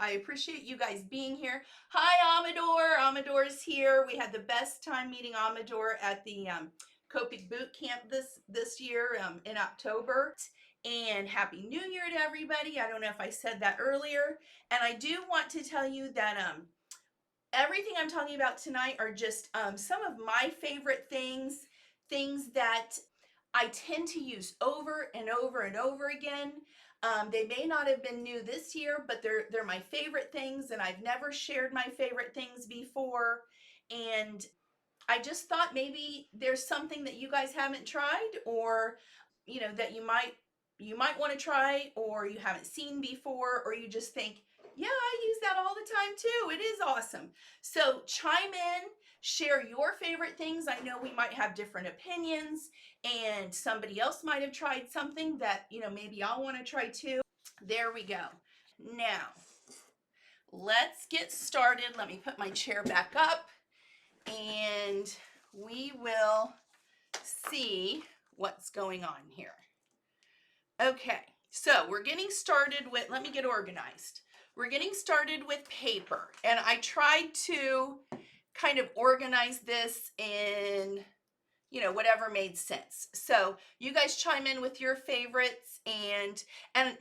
I appreciate you guys being here. Hi, Amador. Amador's here. We had the best time meeting Amador at the Copic Boot Camp this year in October. And Happy New Year to everybody. I don't know if I said that earlier. And I do want to tell you that everything I'm talking about tonight are just some of my favorite things that I tend to use over and over and over again. They may not have been new this year, but they're my favorite things, and I've never shared my favorite things before. And I just thought maybe there's something that you guys haven't tried, or that you might want to try, or you haven't seen before, or you just think, yeah, I use that all the time too. It is awesome. So chime in, share your favorite things. I know we might have different opinions, and somebody else might have tried something that maybe I'll want to try too. There we go. Now let's get started. Let me put my chair back up, and we will see what's going on here. Okay, so we're getting started with, let me get organized. We're getting started with paper, and I tried to kind of organize this in, whatever made sense. So you guys chime in with your favorites, and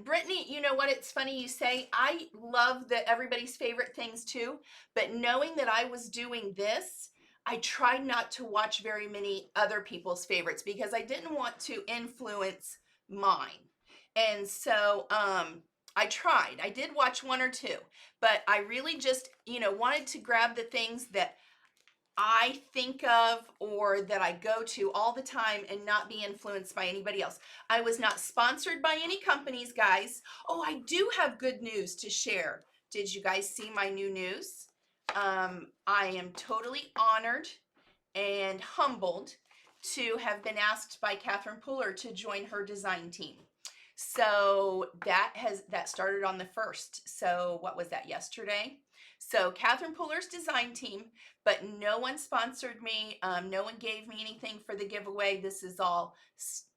Brittany, you know what? It's funny you say, I love everybody's favorite things too, but knowing that I was doing this, I tried not to watch very many other people's favorites because I didn't want to influence mine. And so I tried. I did watch one or two, but I really just, wanted to grab the things that I think of or that I go to all the time and not be influenced by anybody else. I was not sponsored by any companies, guys. Oh, I do have good news to share. Did you guys see my new news? I am totally honored and humbled to have been asked by Catherine Puller to join her design team. So that started on the 1st. So what was that, yesterday? So Catherine Puller's design team, but no one sponsored me. No one gave me anything for the giveaway. This is all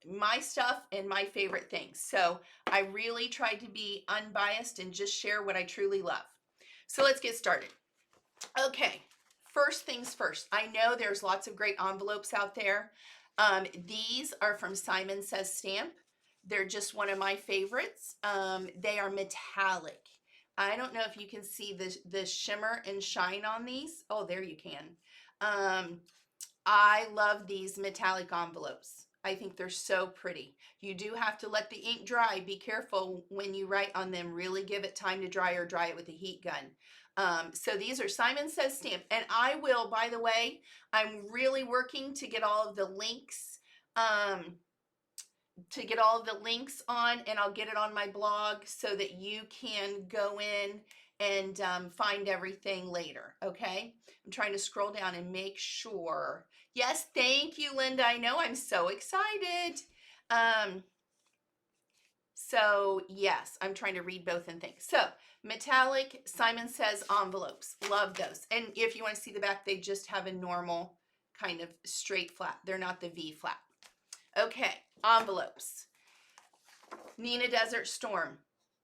my stuff and my favorite things. So I really tried to be unbiased and just share what I truly love. So let's get started. Okay, first things first. I know there's lots of great envelopes out there. These are from Simon Says Stamp. They're just one of my favorites. They are metallic. I don't know if you can see the shimmer and shine on these. Oh, there you can. I love these metallic envelopes. I think they're so pretty. You do have to let the ink dry. Be careful when you write on them. Really give it time to dry, or dry it with a heat gun. So these are Simon Says Stamp. And I will, by the way, I'm really working to get all of the links on, and I'll get it on my blog so that you can go in and find everything later. Okay, I'm trying to scroll down and make sure. Yes, thank you, Linda. I know, I'm so excited. So yes, I'm trying to read both and think. So metallic Simon Says envelopes, love those. And if you want to see the back, they just have a normal kind of straight flap. They're not the V flap. Okay, envelopes. Nina Desert Storm,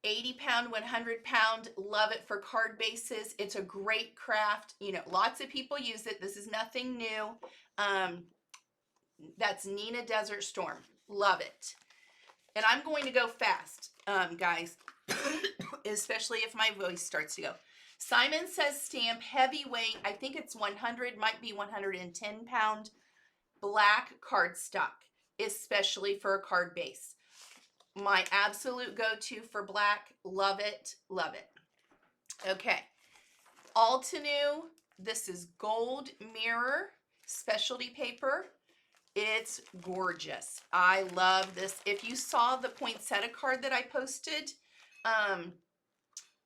80-pound, 100-pound. Love it for card bases. It's a great craft. Lots of people use it. This is nothing new. That's Nina Desert Storm. Love it. And I'm going to go fast, guys, especially if my voice starts to go. Simon Says Stamp, heavyweight. I think it's 100, might be 110-pound black cardstock, especially for a card base. My absolute go-to for black. Love it, love it. Okay, Altenew. This is gold mirror specialty paper. It's gorgeous. I love this. If you saw the poinsettia card that I posted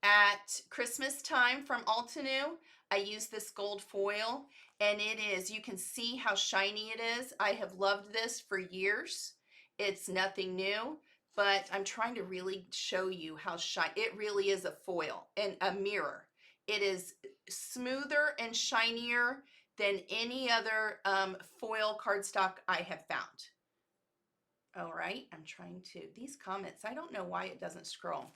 at Christmas time from Altenew, I used this gold foil, and it is, you can see how shiny it is. I have loved this for years. It's nothing new, but I'm trying to really show you how shiny. It really is a foil and a mirror. It is smoother and shinier than any other foil cardstock I have found. All right, I'm trying to, these comments, I don't know why it doesn't scroll.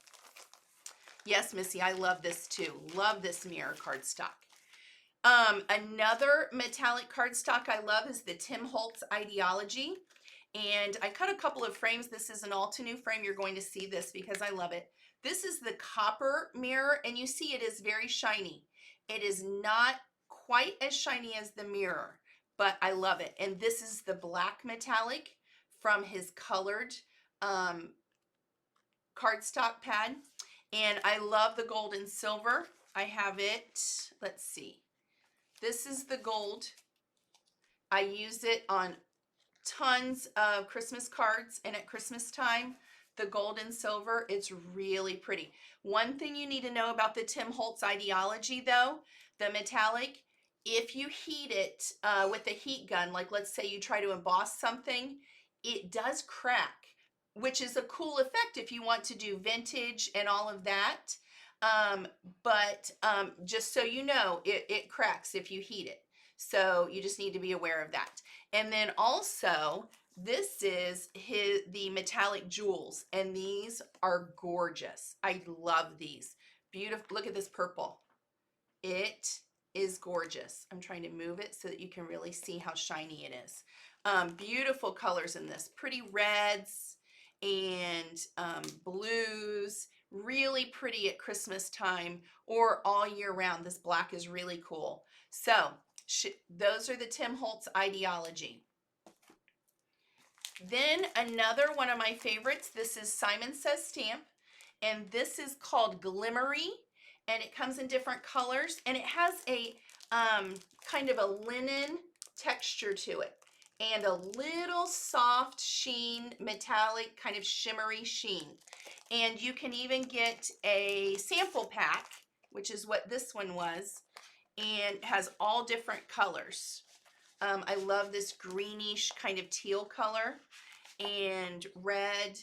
Yes, Missy, I love this too. Love this mirror cardstock. Another metallic cardstock I love is the Tim Holtz Ideology. And I cut a couple of frames. This is an all to new frame. You're going to see this because I love it. This is the copper mirror, and you see it is very shiny. It is not quite as shiny as the mirror, but I love it. And this is the black metallic from his colored cardstock pad. And I love the gold and silver. I have it, let's see. This is the gold. I use it on tons of Christmas cards, and at Christmas time, the gold and silver, it's really pretty. One thing you need to know about the Tim Holtz Ideology though, the metallic, if you heat it with a heat gun, like let's say you try to emboss something, it does crack, which is a cool effect if you want to do vintage and all of that. But just so you know, it cracks if you heat it. So you just need to be aware of that. And then also, this is the metallic jewels, and these are gorgeous. I love these. Beautiful. Look at this purple. It is gorgeous. I'm trying to move it so that you can really see how shiny it is. Beautiful colors in this. Pretty reds and blues. Really pretty at Christmas time or all year round. This black is really cool. So those are the Tim Holtz Ideology. Then another one of my favorites, this is Simon Says Stamp, and this is called Glimmery, and it comes in different colors, and it has a kind of a linen texture to it, and a little soft sheen, metallic, kind of shimmery sheen. And you can even get a sample pack, which is what this one was, and has all different colors. I love this greenish kind of teal color and red.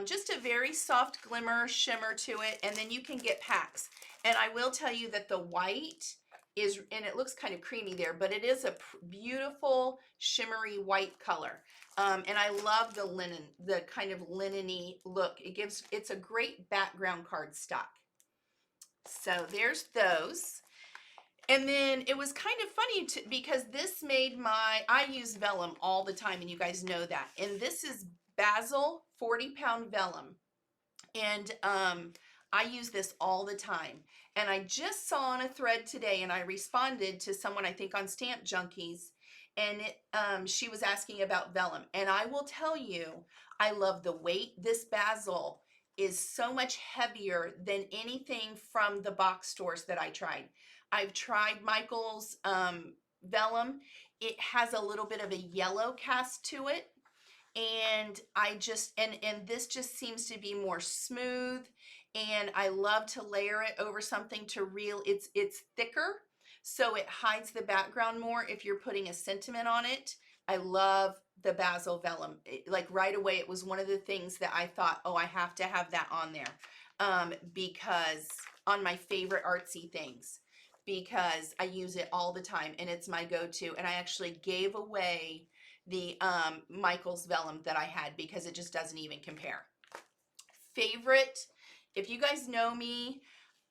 Just a very soft glimmer, shimmer to it, and then you can get packs. And I will tell you that the white is, and it looks kind of creamy there, but it is a beautiful shimmery white color. And I love the linen, the kind of linen-y look. It's a great background cardstock. So there's those. And then it was kind of funny because this made I use vellum all the time, and you guys know that. And this is Basil 40-pound vellum. And I use this all the time. And I just saw on a thread today, and I responded to someone, I think on Stamp Junkies, and she was asking about vellum. And I will tell you, I love the weight. This Basil is so much heavier than anything from the box stores that I tried. I've tried Michael's vellum. It has a little bit of a yellow cast to it. And I just, and this just seems to be more smooth. And I love to layer it over something to it's thicker. So it hides the background more if you're putting a sentiment on it. I love the Basil vellum. Like right away, it was one of the things that I thought, oh, I have to have that on there. Because on my favorite artsy things. Because I use it all the time and it's my go-to. And I actually gave away the Michael's vellum that I had because it just doesn't even compare. Favorite, if you guys know me,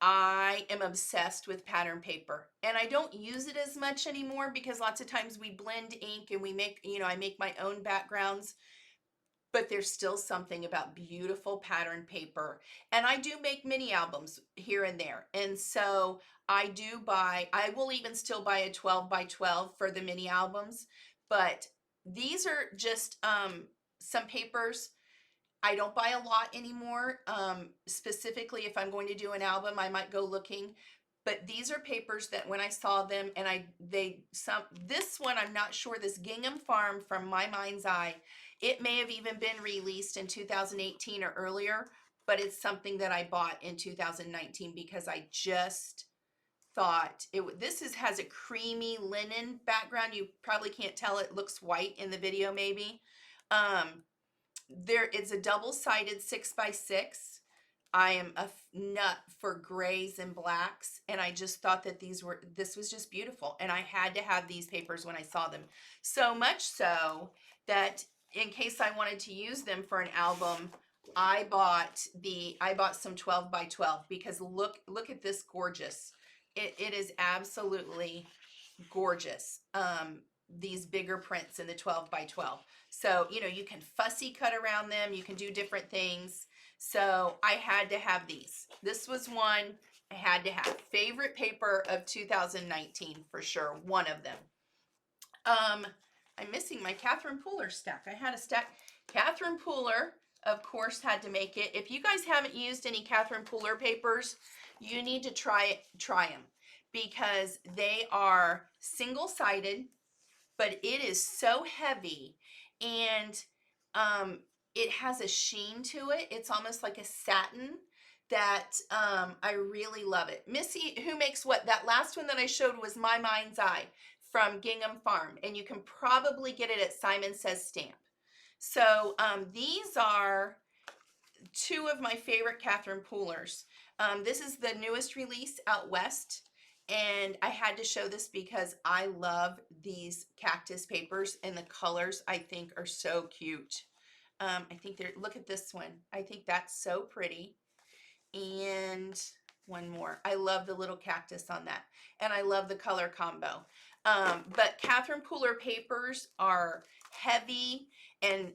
I am obsessed with pattern paper, and I don't use it as much anymore because lots of times we blend ink and we make, I make my own backgrounds. But there's still something about beautiful pattern paper. And I do make mini albums here and there. And so I will even still buy a 12 by 12 for the mini albums. But these are just some papers. I don't buy a lot anymore. Specifically, if I'm going to do an album, I might go looking. But these are papers that when I saw them, and this one, I'm not sure, this Gingham Farm from My Mind's Eye, it may have even been released in 2018 or earlier, but it's something that I bought in 2019 because I just thought has a creamy linen background. You probably can't tell, it looks white in the video maybe. It's a double-sided 6x6. I am a nut for grays and blacks, and I just thought that this was just beautiful, and I had to have these papers when I saw them. So much so that in case I wanted to use them for an album, I bought some 12 by 12 because look at this gorgeous. It is absolutely gorgeous. These bigger prints in the 12 by 12. So, you know, you can fussy cut around them. You can do different things. So I had to have these. This was one I had to have. Favorite paper of 2019 for sure. One of them. I'm missing my Catherine Pooler stack. I had a stack. Catherine Pooler, of course, had to make it. If you guys haven't used any Catherine Pooler papers, you need to try them because they are single-sided, but it is so heavy, and it has a sheen to it. It's almost like a satin that I really love it. Missy, who makes what? That last one that I showed was My Mind's Eye from Gingham Farm, and you can probably get it at Simon Says Stamp. So these are two of my favorite Catherine Poolers. This is the newest release out west, and I had to show this because I love these cactus papers, and the colors I think are so cute. I think they're, look at this one. I think that's so pretty. And one more. I love the little cactus on that, and I love the color combo. But Catherine Pooler papers are heavy and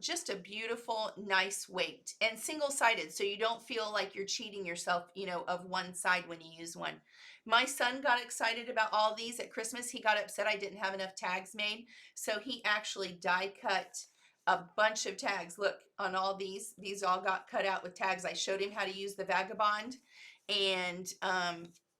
just a beautiful, nice weight, and single-sided, so you don't feel like you're cheating yourself, you know, of one side when you use one. My son got excited about all these at Christmas. He got upset I didn't have enough tags made, so he actually die cut a bunch of tags. Look, on all these all got cut out with tags. I showed him how to use the Vagabond, and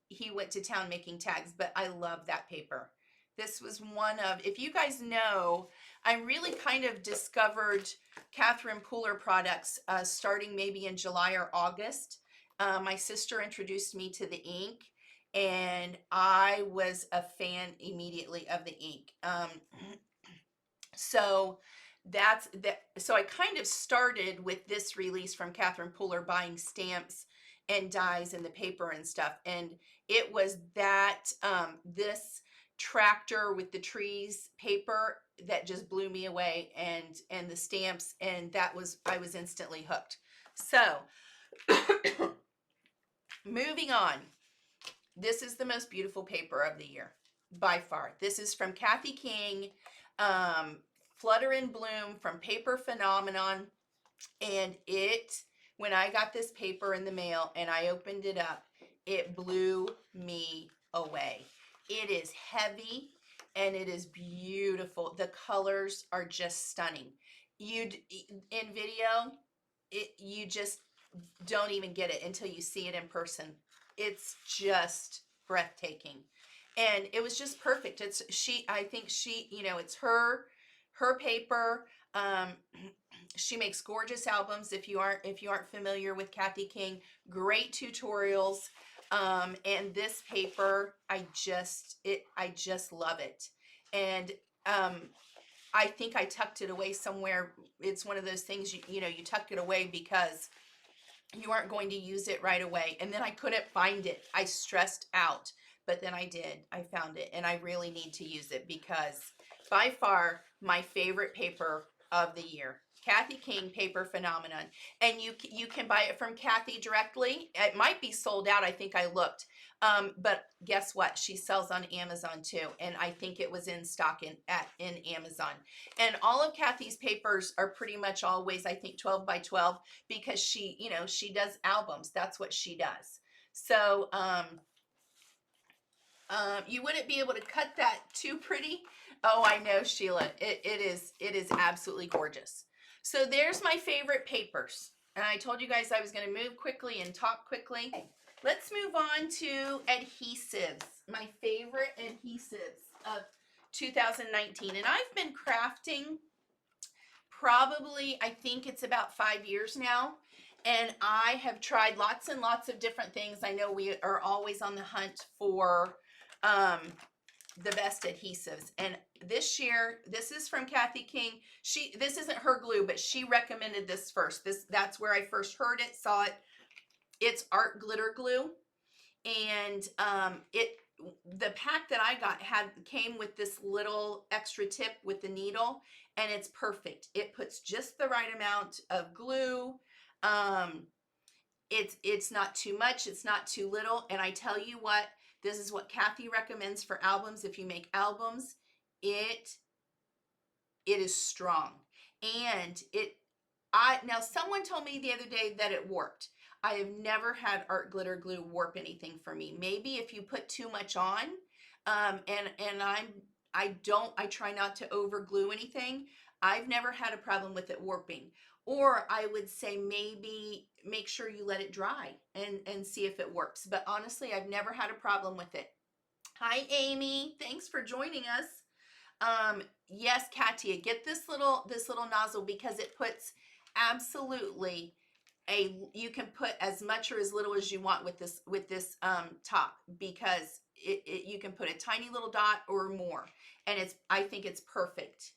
he went to town making tags, but I love that paper. This was one of, if you guys know, I really kind of discovered Catherine Pooler products starting maybe in July or August. My sister introduced me to the ink, and I was a fan immediately of the ink. So that's that. So I kind of started with this release from Catherine Pooler, buying stamps and dies and the paper and stuff, and it was that this tractor with the trees paper that just blew me away, and the stamps, and that was, I was instantly hooked. So moving on, this is the most beautiful paper of the year by far. This is from Kathy King, Flutter and Bloom from Paper Phenomenon. And it, when I got this paper in the mail and I opened it up, it blew me away. It is heavy and it is beautiful. The colors are just stunning. In video, you just don't even get it until you see it in person. It's just breathtaking, and it was just perfect. It's I think she, you know, it's her paper. She makes gorgeous albums. If you aren't familiar with Kathy King, great tutorials. And this paper, I just love it. And I think I tucked it away somewhere. It's one of those things, you know, you tuck it away because you aren't going to use it right away. And then I couldn't find it. I stressed out, but then I did. I found it, and I really need to use it because by far my favorite paper of the year. Kathy King Paper Phenomenon. And you can buy it from Kathy directly. It might be sold out. I think I looked. But guess what? She sells on Amazon too. And I think it was in stock in Amazon. And all of Kathy's papers are pretty much always, I think, 12 by 12 because she, you know, she does albums. That's what she does. So you wouldn't be able to cut that too pretty. Oh, I know, Sheila. It is absolutely gorgeous. So there's my favorite papers. And I told you guys I was going to move quickly and talk quickly. Okay, let's move on to adhesives. My favorite adhesives of 2019. And I've been crafting probably, I think it's about 5 years now. And I have tried lots and lots of different things. I know we are always on the hunt for the best adhesives, and this year, this is from Kathy King. This isn't her glue, but she recommended this first. That's where I first heard it, saw it. It's art glitter glue, and the pack that I got came with this little extra tip with the needle, and it's perfect. It puts just the right amount of glue. It's not too much, it's not too little. And I tell you what, this is what Kathy recommends for albums. If you make albums, it is strong. And now someone told me the other day that it warped. I have never had art glitter glue warp anything for me. Maybe if you put too much on, and I try not to over glue anything. I've never had a problem with it warping. Or I would say maybe make sure you let it dry and see if it warps. But honestly, I've never had a problem with it. Hi, Amy. Thanks for joining us. Yes, Katia, get this little nozzle, because it puts absolutely you can put as much or as little as you want with this top, because you can put a tiny little dot or more, and I think it's perfect.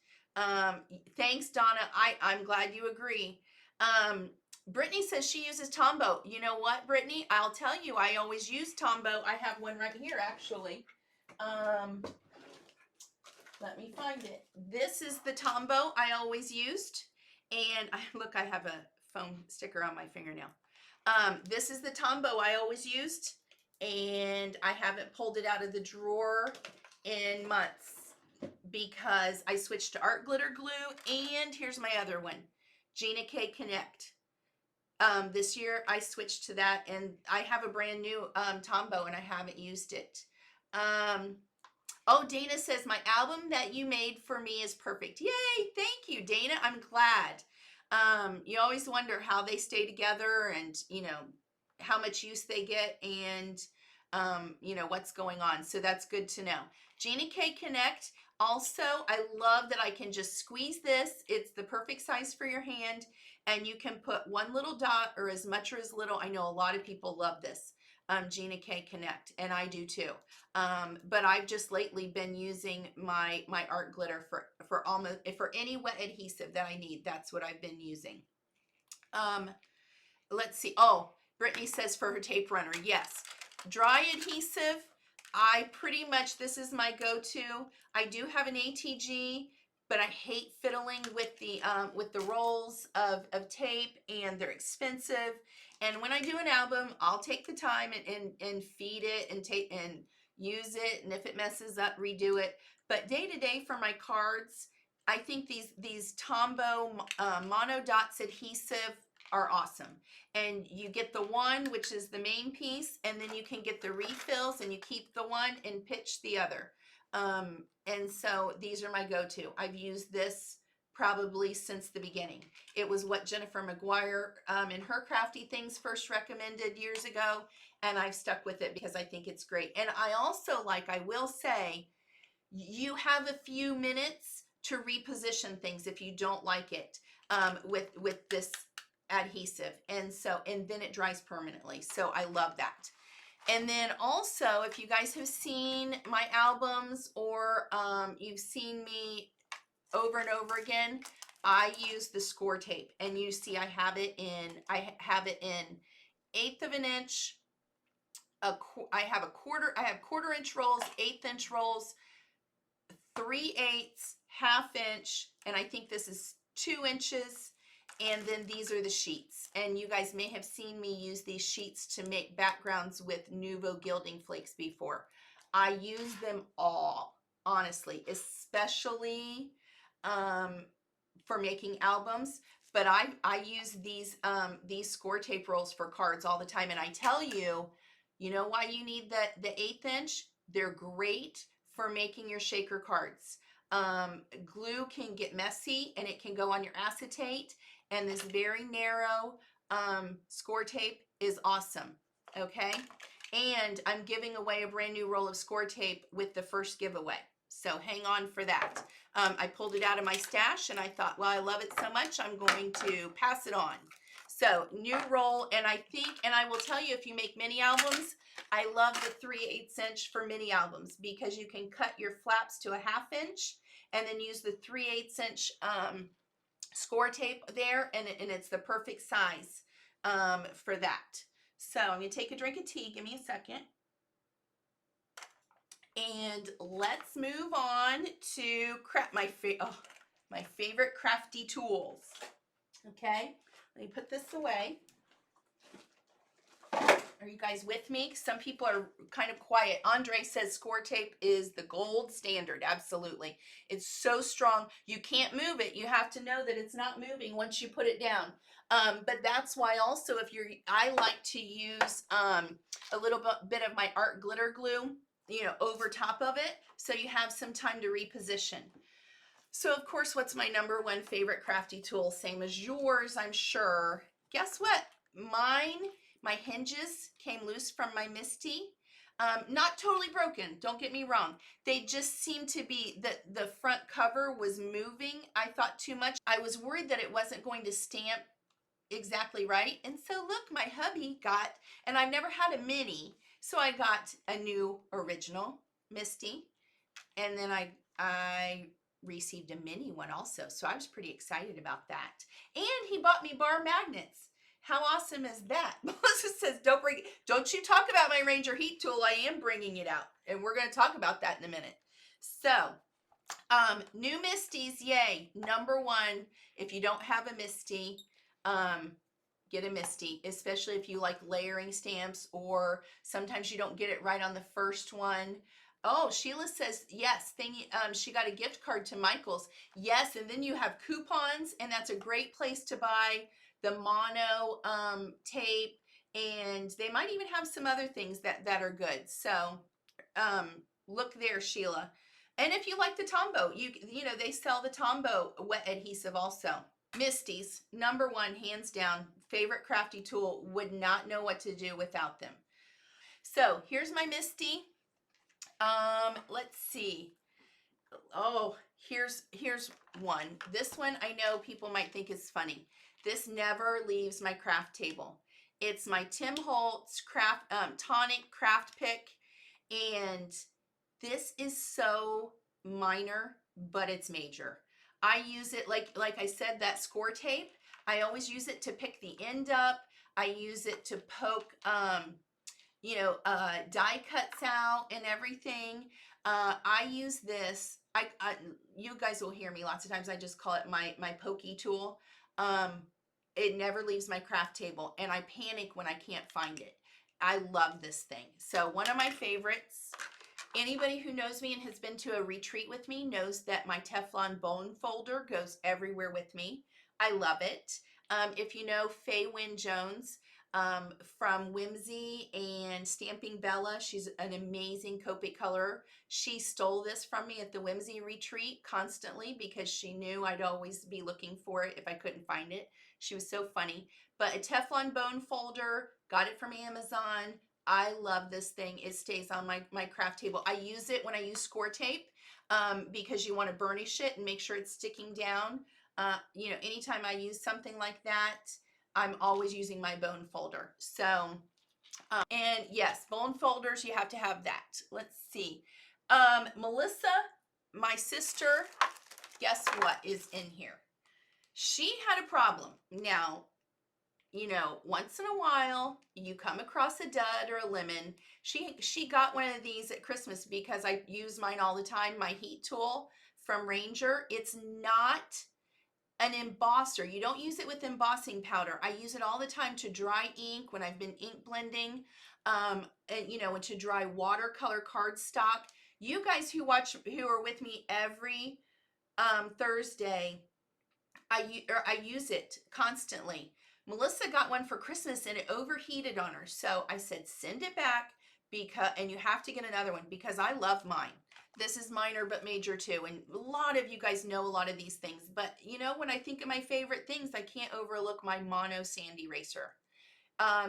Thanks, Donna. I'm glad you agree. Brittany says she uses Tombow. You know what, Brittany? I'll tell you, I always use Tombow. I have one right here, actually. Let me find it. This is the Tombow I always used. And look, I have a foam sticker on my fingernail. This is the Tombow I always used. And I haven't pulled it out of the drawer in months, because I switched to art glitter glue. And here's my other one, Gina K Connect. This year I switched to that, and I have a brand new Tombow, and I haven't used it. Oh, Dana says, my album that you made for me is perfect. Yay, thank you, Dana. I'm glad. You always wonder how they stay together, and, how much use they get, and, what's going on. So that's good to know. Gina K Connect. Also, I love that I can just squeeze this. It's the perfect size for your hand, and you can put one little dot or as much or as little. I know a lot of people love this. Gina K Connect, and I do too. But I've just lately been using my art glitter for any wet adhesive that I need. That's what I've been using. Let's see. Oh, Brittany says for her tape runner, yes. Dry adhesive, this is my go-to. I do have an ATG, but I hate fiddling with the rolls of tape, and they're expensive. And when I do an album, I'll take the time and feed it and use it. And if it messes up, redo it. But day to day for my cards, I think these Tombow Mono Dots adhesive are awesome. And you get the one, which is the main piece, and then you can get the refills, and you keep the one and pitch the other. And so these are my go-to. I've used this probably since the beginning. It was what Jennifer McGuire in her Crafty Things first recommended years ago, and I've stuck with it because I think it's great. And I also I will say, you have a few minutes to reposition things if you don't like it with this adhesive, and then it dries permanently. So I love that. And then also, if you guys have seen my albums, or you've seen me over and over again, I use the score tape, and you see I have it in 1/8 of an inch. I have quarter inch rolls, 1/8 inch rolls, 3/8, 1/2 inch, and I think this is 2 inches. And then these are the sheets. And you guys may have seen me use these sheets to make backgrounds with Nuvo gilding flakes before. I use them all, honestly, especially for making albums. But I use these score tape rolls for cards all the time. And I tell you, you know why you need the 1/8 inch? They're great for making your shaker cards. Glue can get messy, and it can go on your acetate. And this very narrow score tape is awesome, okay? And I'm giving away a brand new roll of score tape with the first giveaway. So hang on for that. I pulled it out of my stash, and I thought, well, I love it so much, I'm going to pass it on. So new roll, and I will tell you, if you make mini albums, I love the 3/8 inch for mini albums, because you can cut your flaps to a 1/2 inch and then use the 3/8 inch score tape there, and it's the perfect size for that. So I'm gonna take a drink of tea. Give me a second. And let's move on to my favorite crafty tools. Okay, Let me put this away. Are you guys with me? Some people are kind of quiet. Andre says score tape is the gold standard. Absolutely. It's so strong. You can't move it. You have to know that it's not moving once you put it down. But that's why also I like to use a little bit of my art glitter glue, over top of it. So you have some time to reposition. So of course, what's my number one favorite crafty tool? Same as yours, I'm sure. Guess what? My hinges came loose from my Misty. Not totally broken, don't get me wrong. They just seemed to be, the front cover was moving, I thought, too much. I was worried that it wasn't going to stamp exactly right. And so look, my hubby got, and I've never had a mini, so I got a new original Misty. And then I received a mini one also. So I was pretty excited about that. And he bought me bar magnets. How awesome is that? Melissa says, don't you talk about my Ranger heat tool. I am bringing it out. And we're going to talk about that in a minute. So, new Misties, yay. Number one, if you don't have a Misty, get a Misty, especially if you like layering stamps, or sometimes you don't get it right on the first one. Oh, Sheila says, yes, she got a gift card to Michael's. Yes, and then you have coupons, and that's a great place to buy the mono tape, and they might even have some other things that are good. So look there, Sheila. And if you like the Tombow, they sell the Tombow wet adhesive also. Misties, number one, hands down, favorite crafty tool. Would not know what to do without them. So here's my Misty. Let's see. Oh, here's one. This one I know people might think is funny. This never leaves my craft table. It's my Tim Holtz tonic craft pick, and this is so minor, but it's major. I use it like I said, that score tape. I always use it to pick the end up. I use it to poke die cuts out and everything. I use this. You guys will hear me lots of times. I just call it my pokey tool. It never leaves my craft table, and I panic when I can't find it. I love this thing. So one of my favorites. Anybody who knows me and has been to a retreat with me knows that my Teflon bone folder goes everywhere with me. I love it. If you know Faye Wynn Jones, from Whimsy and Stamping Bella. She's an amazing Copic colorer. She stole this from me at the Whimsy retreat constantly because she knew I'd always be looking for it if I couldn't find it. She was so funny. But a Teflon bone folder, got it from Amazon. I love this thing. It stays on my craft table. I use it when I use score tape because you want to burnish it and make sure it's sticking down. Anytime I use something like that, I'm always using my bone folder. So, and yes, bone folders, you have to have that. Let's see. Melissa, my sister, guess what is in here? She had a problem. Now, once in a while, you come across a dud or a lemon. She got one of these at Christmas because I use mine all the time, my heat tool from Ranger. It's not an embosser. You don't use it with embossing powder. I use it all the time to dry ink when I've been ink blending, and to dry watercolor cardstock. You guys who are with me every Thursday, I use it constantly. Melissa got one for Christmas and it overheated on her. So I said, send it back and you have to get another one because I love mine. This is minor but major too. And a lot of you guys know a lot of these things. But when I think of my favorite things, I can't overlook my mono sand eraser.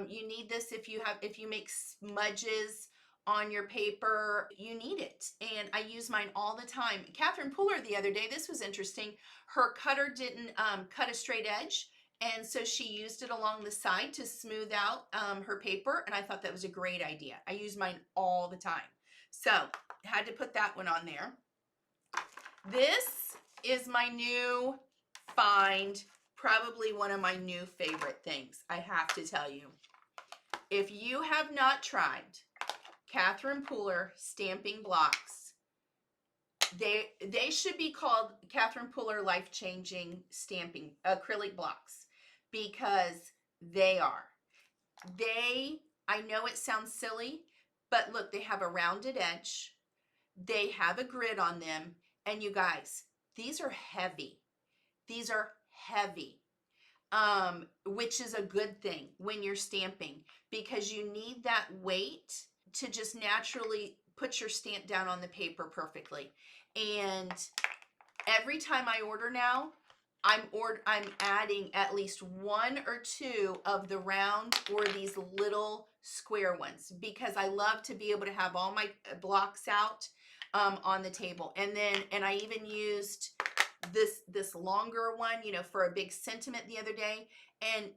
You need this if you make smudges on your paper. You need it, and I use mine all the time. Catherine Puller the other day, this was interesting. Her cutter didn't cut a straight edge, and so she used it along the side to smooth out her paper, and I thought that was a great idea. I use mine all the time, so had to put that one on there. This is my new find. Probably one of my new favorite things, I have to tell you. If you have not tried Catherine Puller stamping blocks, they should be called Catherine Puller life-changing stamping acrylic blocks because they are. I know it sounds silly, but look, they have a rounded edge. They have a grid on them. And you guys, these are heavy. These are heavy, which is a good thing when you're stamping, because you need that weight to just naturally put your stamp down on the paper perfectly. And every time I order now, I'm adding at least one or two of the round or these little square ones, because I love to be able to have all my blocks out on the table. And I even used this longer one, you know, for a big sentiment the other day, and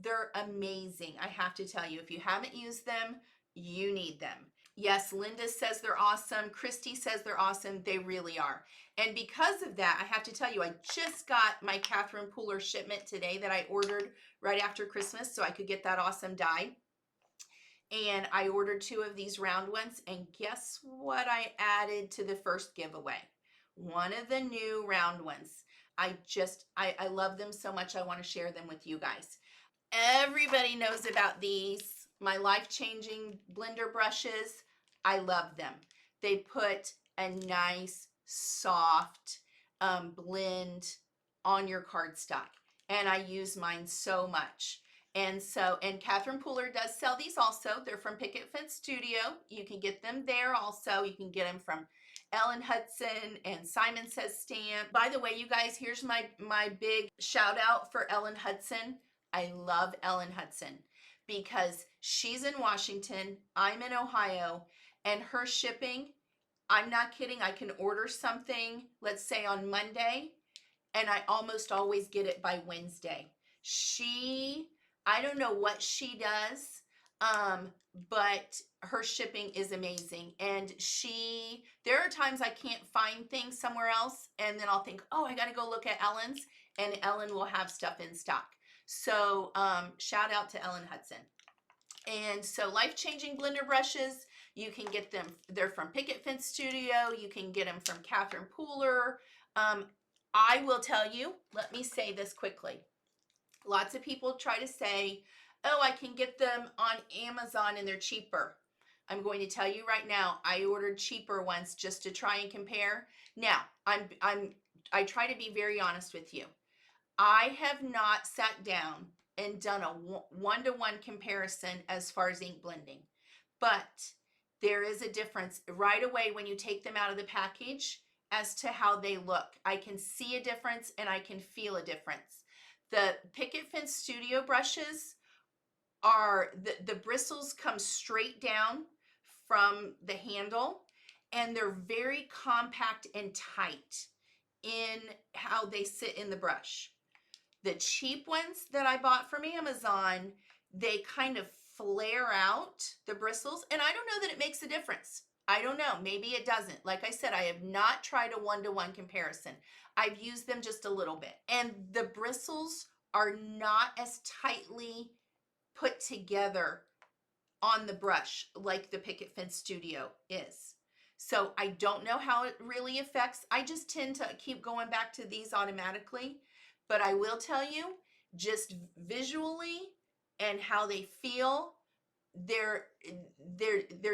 they're amazing. I have to tell you, if you haven't used them, you need them. Yes, Linda says they're awesome. Christy says they're awesome. They really are. And because of that, I have to tell you, I just got my Catherine Pooler shipment today that I ordered right after Christmas so I could get that awesome die. And I ordered 2 of these round ones. And guess what I added to the first giveaway? One of the new round ones. I love them so much. I want to share them with you guys. Everybody knows about these, my life-changing blender brushes. I love them. They put a nice, soft blend on your cardstock, and I use mine so much. And Catherine Pooler does sell these also. They're from Picket Fence Studio. You can get them there also. You can get them from Ellen Hudson and Simon Says Stamp. By the way, you guys, here's my big shout out for Ellen Hudson. I love Ellen Hudson because she's in Washington, I'm in Ohio, and her shipping, I'm not kidding, I can order something, let's say on Monday, and I almost always get it by Wednesday. I don't know what she does, but her shipping is amazing. And there are times I can't find things somewhere else, and then I'll think, oh, I got to go look at Ellen's, and Ellen will have stuff in stock. So shout out to Ellen Hudson. And so life-changing blender brushes, you can get them, they're from Picket Fence Studio. You can get them from Catherine Pooler. I will tell you, let me say this quickly. Lots of people try to say, oh, I can get them on Amazon and they're cheaper. I'm going to tell you right now, I ordered cheaper ones just to try and compare. Now, I try to be very honest with you. I have not sat down and done a one-to-one comparison as far as ink blending, but there is a difference right away when you take them out of the package as to how they look. I can see a difference and I can feel a difference. The Picket Fence Studio brushes are, the bristles come straight down from the handle, and they're very compact and tight in how they sit in the brush. The cheap ones that I bought from Amazon, they kind of flare out the bristles, and I don't know that it makes a difference. I don't know, maybe it doesn't. Like I said, I have not tried a one-to-one comparison. I've used them just a little bit, and the bristles are not as tightly put together on the brush like the Picket Fence Studio is. So I don't know how it really affects. I just tend to keep going back to these automatically. But I will tell you, just visually and how they feel, they're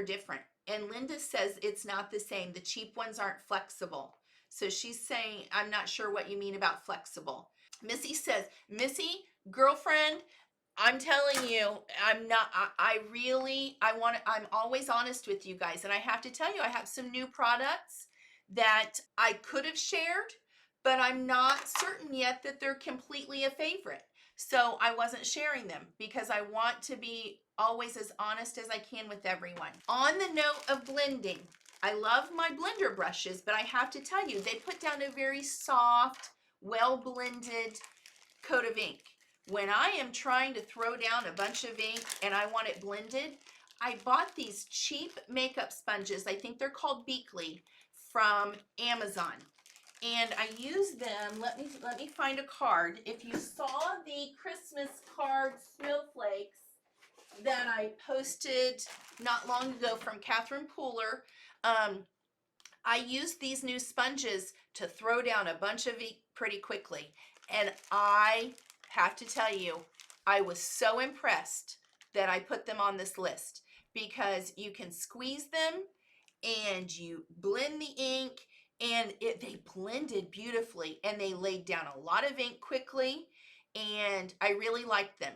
different. And Linda says it's not the same. The cheap ones aren't flexible. So she's saying, I'm not sure what you mean about flexible. Missy says, Missy, girlfriend, I'm telling you, I'm always honest with you guys. And I have to tell you, I have some new products that I could have shared, but I'm not certain yet that they're completely a favorite. So I wasn't sharing them because I want to be always as honest as I can with everyone. On the note of blending, I love my blender brushes, but I have to tell you, they put down a very soft, well-blended coat of ink. When I am trying to throw down a bunch of ink and I want it blended, I bought these cheap makeup sponges. I think they're called Beakley from Amazon. And I use them, let me find a card. If you saw the Christmas card snowflakes that I posted not long ago from Catherine Pooler, I used these new sponges to throw down a bunch of ink pretty quickly. And I have to tell you, I was so impressed that I put them on this list because you can squeeze them and you blend the ink and they blended beautifully and they laid down a lot of ink quickly and I really liked them.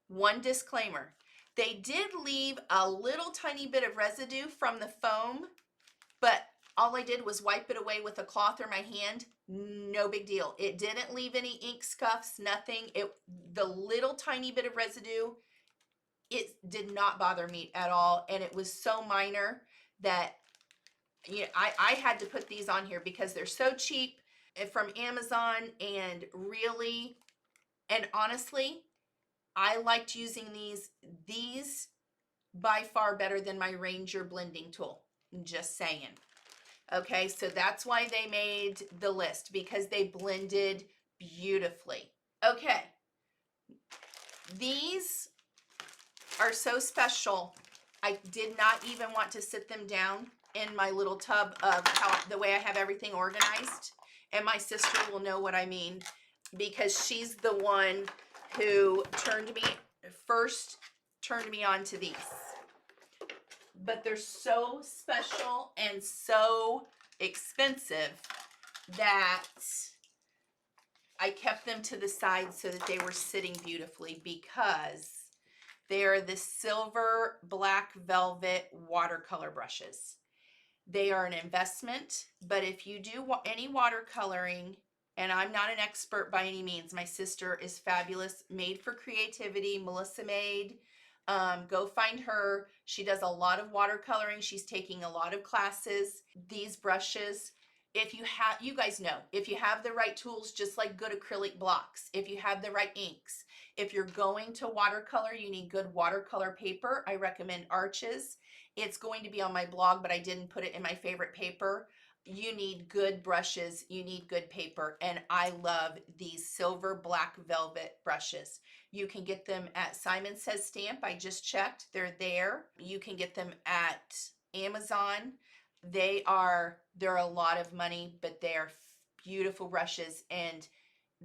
One disclaimer, they did leave a little tiny bit of residue from the foam, but all I did was wipe it away with a cloth or my hand. No big deal. It didn't leave any ink scuffs, nothing. The little tiny bit of residue, it did not bother me at all. And it was so minor that I had to put these on here because they're so cheap from Amazon and really, and honestly, I liked using these by far better than my Ranger blending tool. Just saying. Okay, so that's why they made the list, because they blended beautifully. Okay, these are so special. I did not even want to sit them down in my little tub of the way I have everything organized. And my sister will know what I mean because she's the one who first turned me on to these. But they're so special and so expensive that I kept them to the side so that they were sitting beautifully because they are the silver black velvet watercolor brushes. They are an investment, but if you do any watercoloring, and I'm not an expert by any means, my sister is fabulous, Made for Creativity, Melissa Made. Go find her. She does a lot of watercoloring. She's taking a lot of classes. These brushes, you guys know, if you have the right tools, just like good acrylic blocks, if you have the right inks, if you're going to watercolor, you need good watercolor paper. I recommend Arches. It's going to be on my blog, but I didn't put it in my favorite paper. You need good brushes, you need good paper, and I love these silver black velvet brushes. You can get them at Simon Says Stamp. I just checked. They're there. You can get them at Amazon. They're a lot of money, but they're beautiful brushes, and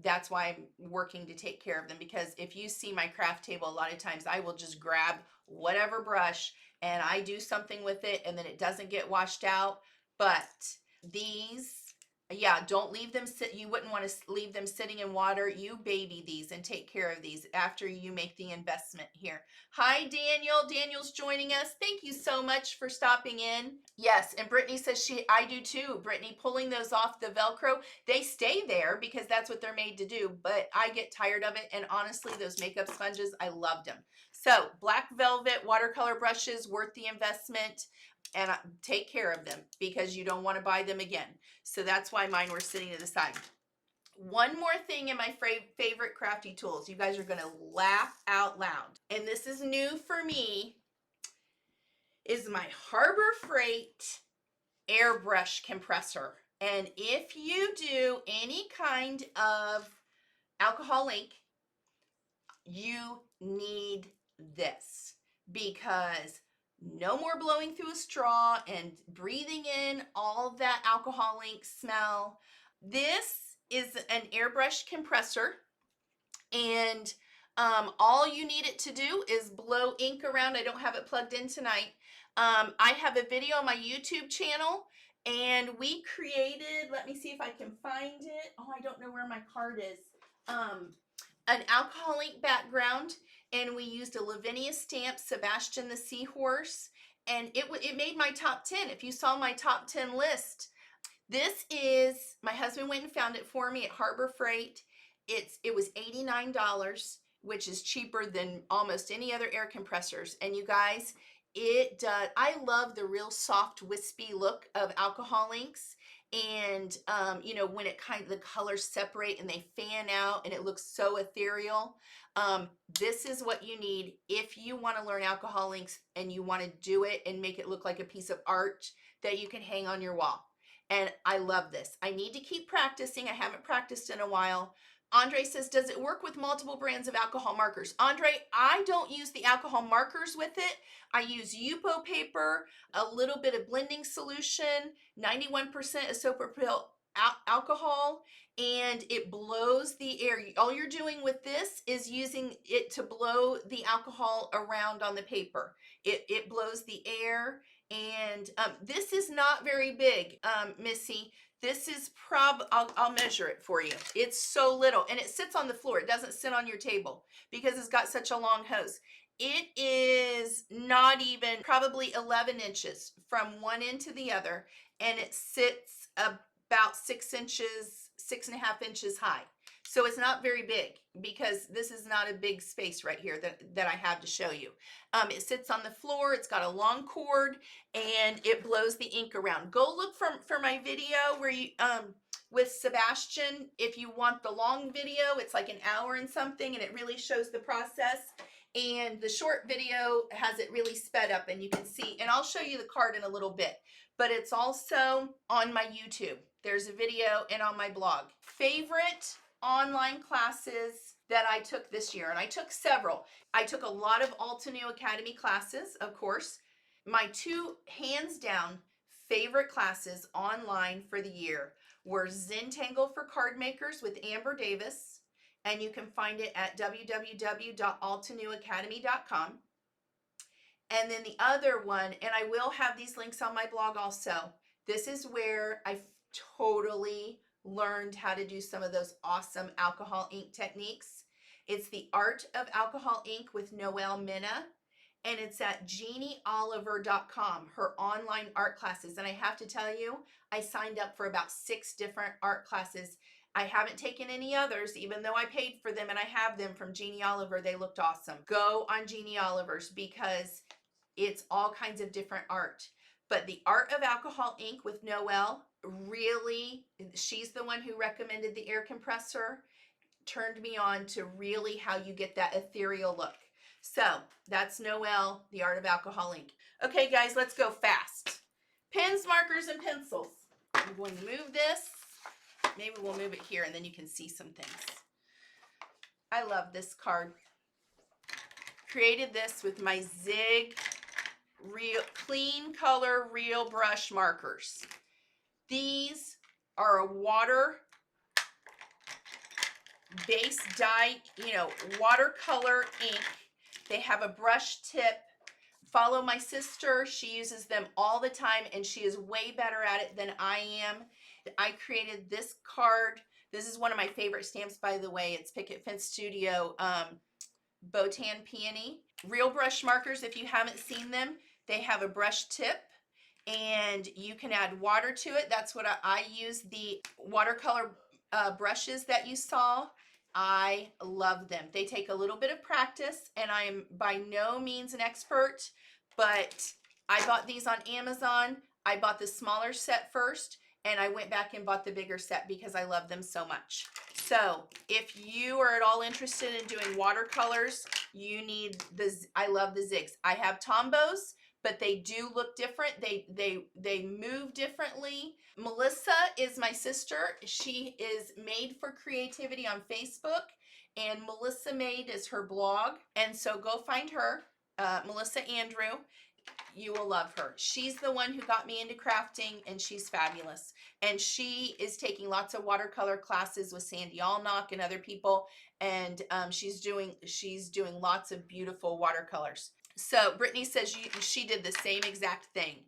that's why I'm working to take care of them, because if you see my craft table, a lot of times I will just grab whatever brush and I do something with it and then it doesn't get washed out. But these, yeah, don't leave them you wouldn't want to leave them sitting in water. You baby these and take care of these after you make the investment here. Hi, Daniel's joining us. Thank you so much for stopping in. Yes, and Brittany says I do too. Brittany, pulling those off the Velcro, they stay there because that's what they're made to do, but I get tired of it, and honestly, those makeup sponges, I loved them. So black velvet watercolor brushes, worth the investment, and take care of them because you don't want to buy them again. So that's why mine were sitting to the side. One more thing in my favorite crafty tools. You guys are going to laugh out loud. And this is new for me, is my Harbor Freight airbrush compressor. And if you do any kind of alcohol ink, you need this because no more blowing through a straw and breathing in all that alcohol ink smell. This is an airbrush compressor, and all you need it to do is blow ink around. I don't have it plugged in tonight. I have a video on my YouTube channel, and we created, let me see if I can find it. Oh, I don't know where my card is. An alcohol ink background, and we used a Lavinia stamp, Sebastian the Seahorse, and it made my top 10. If you saw my top 10 list, this is, my husband went and found it for me at Harbor Freight. It was $89, which is cheaper than almost any other air compressors. And you guys, it does, I love the real soft wispy look of alcohol inks. And you know, when the colors separate and they fan out and it looks so ethereal. This is what you need if you want to learn alcohol inks and you want to do it and make it look like a piece of art that you can hang on your wall. And I love this. I need to keep practicing. I haven't practiced in a while. Andre says, does it work with multiple brands of alcohol markers? Andre, I don't use the alcohol markers with it. I use Yupo paper, a little bit of blending solution, 91% isopropyl alcohol, and it blows the air. All you're doing with this is using it to blow the alcohol around on the paper. It blows the air, and this is not very big, Missy. This is I'll measure it for you. It's so little, and it sits on the floor. It doesn't sit on your table because it's got such a long hose. It is not even probably 11 inches from one end to the other, and it sits about 6 inches, 6.5 inches high. So it's not very big because this is not a big space right here that I have to show you. It sits on the floor. It's got a long cord, and it blows the ink around. Go look for my video where you with Sebastian. If you want the long video, it's like an hour and something, and it really shows the process. And the short video has it really sped up, and you can see, and I'll show you the card in a little bit, but it's also on my YouTube. There's a video, and on my blog. Favorite online classes that I took this year, and I took several. I took a lot of Altenew Academy classes, of course. My two hands down favorite classes online for the year were Zentangle for Card Makers with Amber Davis, and you can find it at www.altenewacademy.com. And then the other one, and I will have these links on my blog also. This is where I totally learned how to do some of those awesome alcohol ink techniques. It's the Art of Alcohol Ink with Noelle Minna, and it's at jeannieoliver.com, her online art classes. And I have to tell you, I signed up for about 6 different art classes. I haven't taken any others, even though I paid for them, and I have them from Jeannie Oliver. They looked awesome. Go on Jeannie Oliver's because it's all kinds of different art. But the Art of Alcohol Ink with Noelle, really, she's the one who recommended the air compressor, turned me on to really how you get that ethereal look. So that's Noelle, the Art of Alcohol Ink. Okay, guys, let's go fast. Pens, markers, and pencils. I'm going to move this. Maybe we'll move it here, and then you can see some things. I love this card. Created this with my Zig real clean color real brush markers. These are a water base dye, watercolor ink. They have a brush tip. Follow my sister. She uses them all the time, and she is way better at it than I am. I created this card. This is one of my favorite stamps, by the way. It's Picket Fence Studio Botan Peony. Real brush markers, if you haven't seen them, they have a brush tip, and you can add water to it. That's what I use, the watercolor brushes that you saw. I love them. They take a little bit of practice, and I am by no means an expert, but I bought these on Amazon. I bought the smaller set first, and I went back and bought the bigger set because I love them so much. So if you are at all interested in doing watercolors, you need I love the Zigs. I have Tombos, but they do look different. They move differently. Melissa is my sister. She is Made for Creativity on Facebook, and Melissa Made is her blog. And so go find her, Melissa Andrew. You will love her. She's the one who got me into crafting, and she's fabulous. And she is taking lots of watercolor classes with Sandy Allnock and other people, and she's doing lots of beautiful watercolors. So Brittany says she did the same exact thing.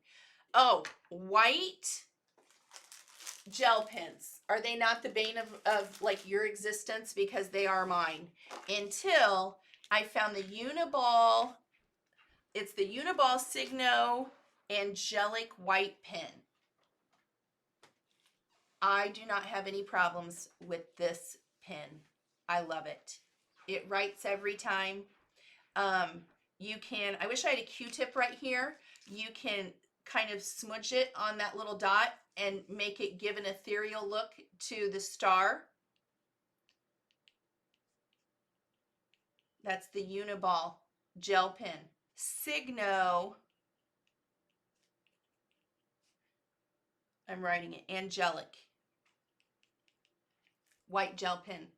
Oh, white gel pens. Are they not the bane of like your existence? Because they are mine. Until I found the Uniball. It's the Uniball Signo Angelic White Pen. I do not have any problems with this pen. I love it. It writes every time. You can, I wish I had a Q-tip right here. You can kind of smudge it on that little dot and make it give an ethereal look to the star. That's the Uniball gel pen. Signo, I'm writing it, Angelic white gel pen.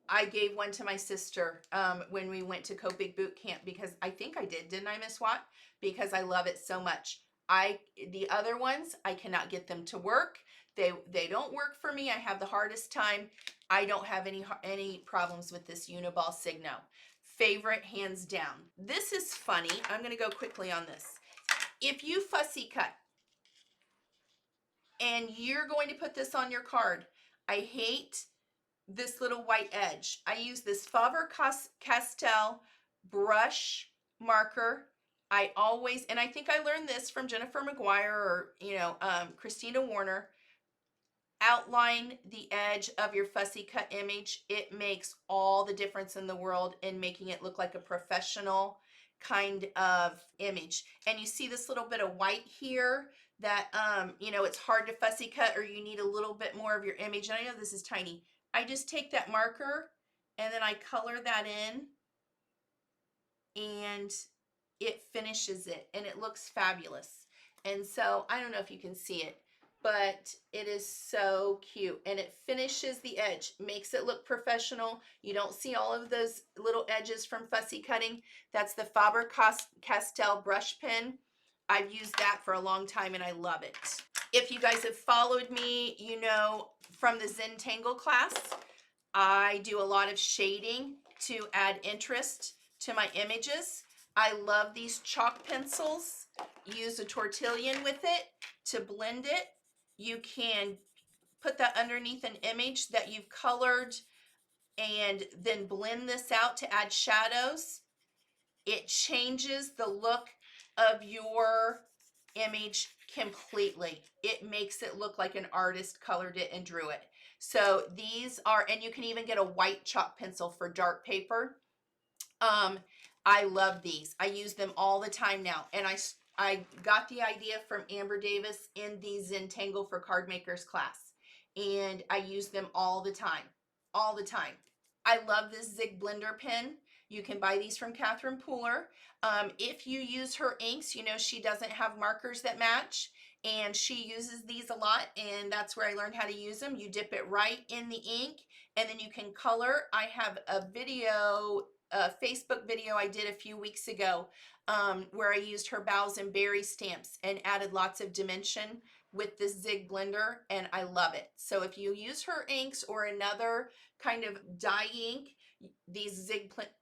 I gave one to my sister when we went to Copic Boot Camp, because I think I didn't I, Miss Watt? Because I love it so much. The other ones, I cannot get them to work. They don't work for me. I have the hardest time. I don't have any problems with this Uniball Signo. Favorite, hands down. This is funny. I'm going to go quickly on this. If you fussy cut and you're going to put this on your card, I hate this little white edge. I use this Faber-Castell brush marker. I always, and I think I learned this from Jennifer McGuire or, Christina Warner. Outline the edge of your fussy cut image. It makes all the difference in the world in making it look like a professional kind of image. And you see this little bit of white here that, it's hard to fussy cut, or you need a little bit more of your image. And I know this is tiny. I just take that marker and then I color that in, and it finishes it, and it looks fabulous. And so I don't know if you can see it, but it is so cute, and it finishes the edge, makes it look professional. You don't see all of those little edges from fussy cutting. That's the Faber-Castell brush pen. I've used that for a long time and I love it. If you guys have followed me, you know from the Zentangle class, I do a lot of shading to add interest to my images. I love these chalk pencils. Use a tortillon with it to blend it. You can put that underneath an image that you've colored and then blend this out to add shadows. It changes the look of your image completely. It makes it look like an artist colored it and drew it. So these are, and you can even get a white chalk pencil for dark paper. I love these. I use them all the time now. And I got the idea from Amber Davis in the Zentangle for Card Makers class. And I use them all the time. All the time. I love this Zig Blender pen. You can buy these from Catherine Pooler. If you use her inks, she doesn't have markers that match, and she uses these a lot, and that's where I learned how to use them. You dip it right in the ink, and then you can color. I have a Facebook video I did a few weeks ago where I used her Bows and Berry stamps and added lots of dimension with this Zig Blender, and I love it. So if you use her inks or another kind of dye ink, these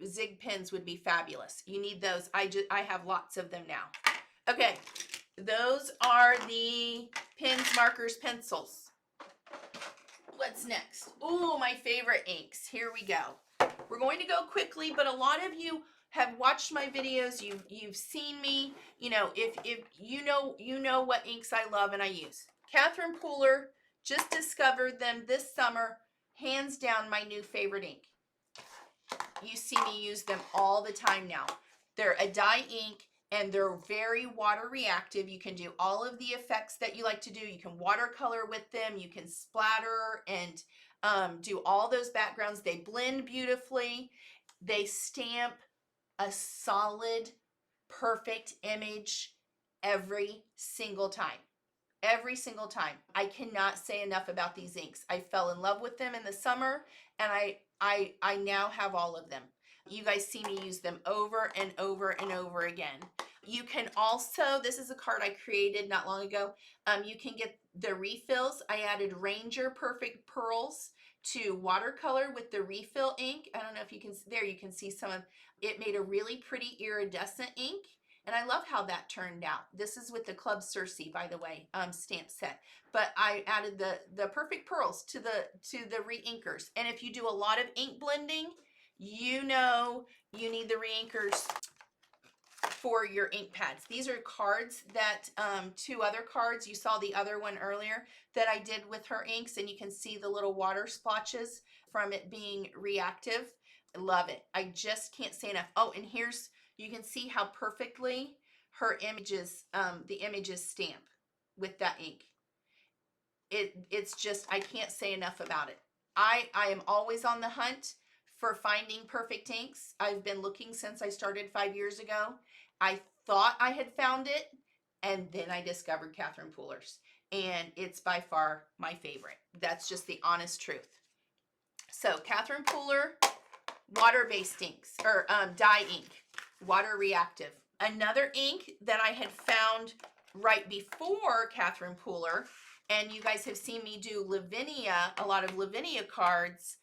Zig pens would be fabulous. You need those. I have lots of them now. Okay, those are the pens, markers, pencils. What's next? Oh, my favorite inks. Here we go. We're going to go quickly, but a lot of you have watched my videos. You've seen me. If you know what inks I love and I use. Catherine Pooler, just discovered them this summer. Hands down, my new favorite ink. You see me use them all the time now. They're a dye ink, and they're very water reactive. You can do all of the effects that you like to do. You can watercolor with them. You can splatter and do all those backgrounds. They blend beautifully. They stamp a solid, perfect image every single time. Every single time. I cannot say enough about these inks. I fell in love with them in the summer, and I now have all of them. You guys see me use them over and over and over again. You can also, this is a card I created not long ago. You can get the refills. I added Ranger Perfect Pearls to watercolor with the refill ink. I don't know if you can, there you can see some of, it made a really pretty iridescent ink. And I love how that turned out. This is with the Club Circe, by the way, stamp set. But I added the Perfect Pearls to the re-inkers. And if you do a lot of ink blending, you need the re-inkers for your ink pads. These are cards that, 2 other cards, you saw the other one earlier, that I did with her inks, and you can see the little water splotches from it being reactive. I love it. I just can't say enough. Oh, and here's, you can see how perfectly her images, the images stamp with that ink. It's just, I can't say enough about it. I am always on the hunt for finding perfect inks. I've been looking since I started 5 years ago. I thought I had found it, and then I discovered Catherine Pooler's, and it's by far my favorite. That's just the honest truth. So Catherine Pooler, water-based inks, or dye ink, water reactive. Another ink that I had found right before Catherine Pooler and you guys have seen me do Lavinia, a lot of Lavinia cards.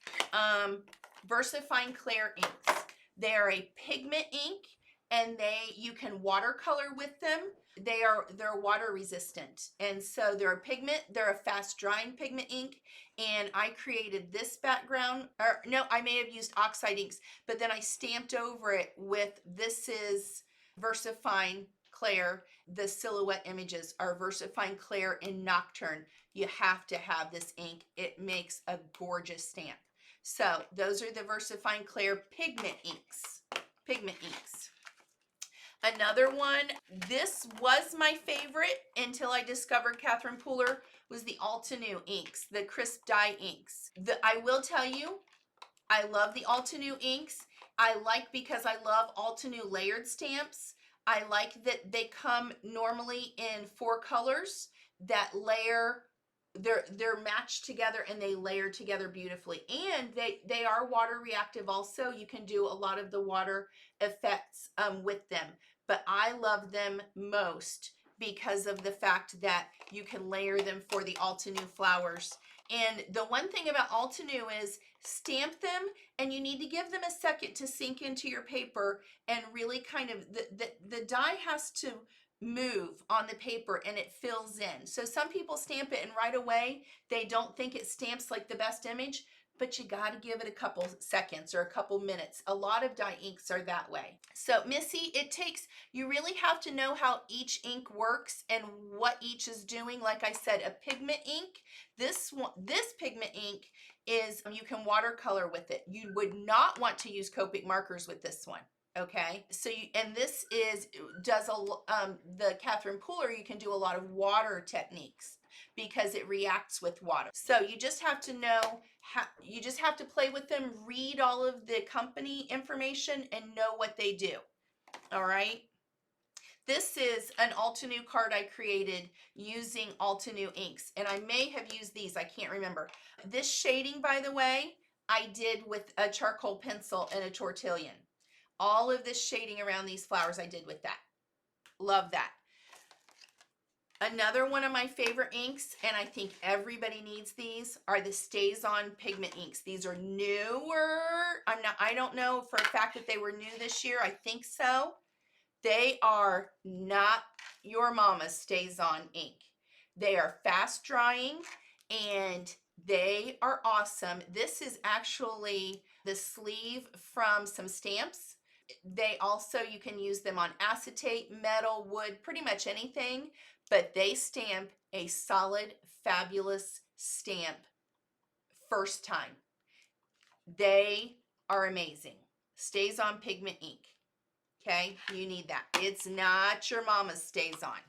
VersaFine Clair inks. They're a pigment ink, and you can watercolor with them. They're water resistant, and so they're a pigment. They're a fast drying pigment ink, and I created this background. Or no, I may have used oxide inks, but then I stamped over it with, this is VersaFine Clair. The silhouette images are VersaFine Clair in Nocturne. You have to have this ink. It makes a gorgeous stamp. So those are the VersaFine Clair pigment inks. Pigment inks. Another one, this was my favorite until I discovered Catherine Pooler, was the Altenew inks, the crisp dye inks. I will tell you, I love the Altenew inks. I like, because I love Altenew layered stamps. I like that they come normally in 4 colors that layer. They're matched together and they layer together beautifully, and they are water reactive also. You can do a lot of the water effects with them, but I love them most because of the fact that you can layer them for the Altenew flowers. And the one thing about Altenew is stamp them, and you need to give them a second to sink into your paper and really kind of, the dye has to move on the paper and it fills in. So some people stamp it and right away they don't think it stamps like the best image, but you got to give it a couple seconds or a couple minutes. A lot of dye inks are that way. So Missy, you really have to know how each ink works and what each is doing. Like I said, a pigment ink, this pigment ink is, you can watercolor with it. You would not want to use Copic markers with this one. Okay, so this does the Catherine Pooler, you can do a lot of water techniques because it reacts with water. So you just have to know how, you just have to play with them, read all of the company information and know what they do. All right. This is an Altenew card I created using Altenew inks, and I may have used these, I can't remember. This shading, by the way, I did with a charcoal pencil and a tortillon. All of this shading around these flowers I did with that. Love that. Another one of my favorite inks, and I think everybody needs these, are the StazOn pigment inks. These are newer. I don't know for a fact that they were new this year. I think so. They are not your mama's StazOn ink. They are fast drying and they are awesome. This is actually the sleeve from some stamps. They also, you can use them on acetate, metal, wood, pretty much anything, but they stamp a solid, fabulous stamp first time. They are amazing. StazOn pigment ink. Okay, you need that. It's not your mama's StazOn,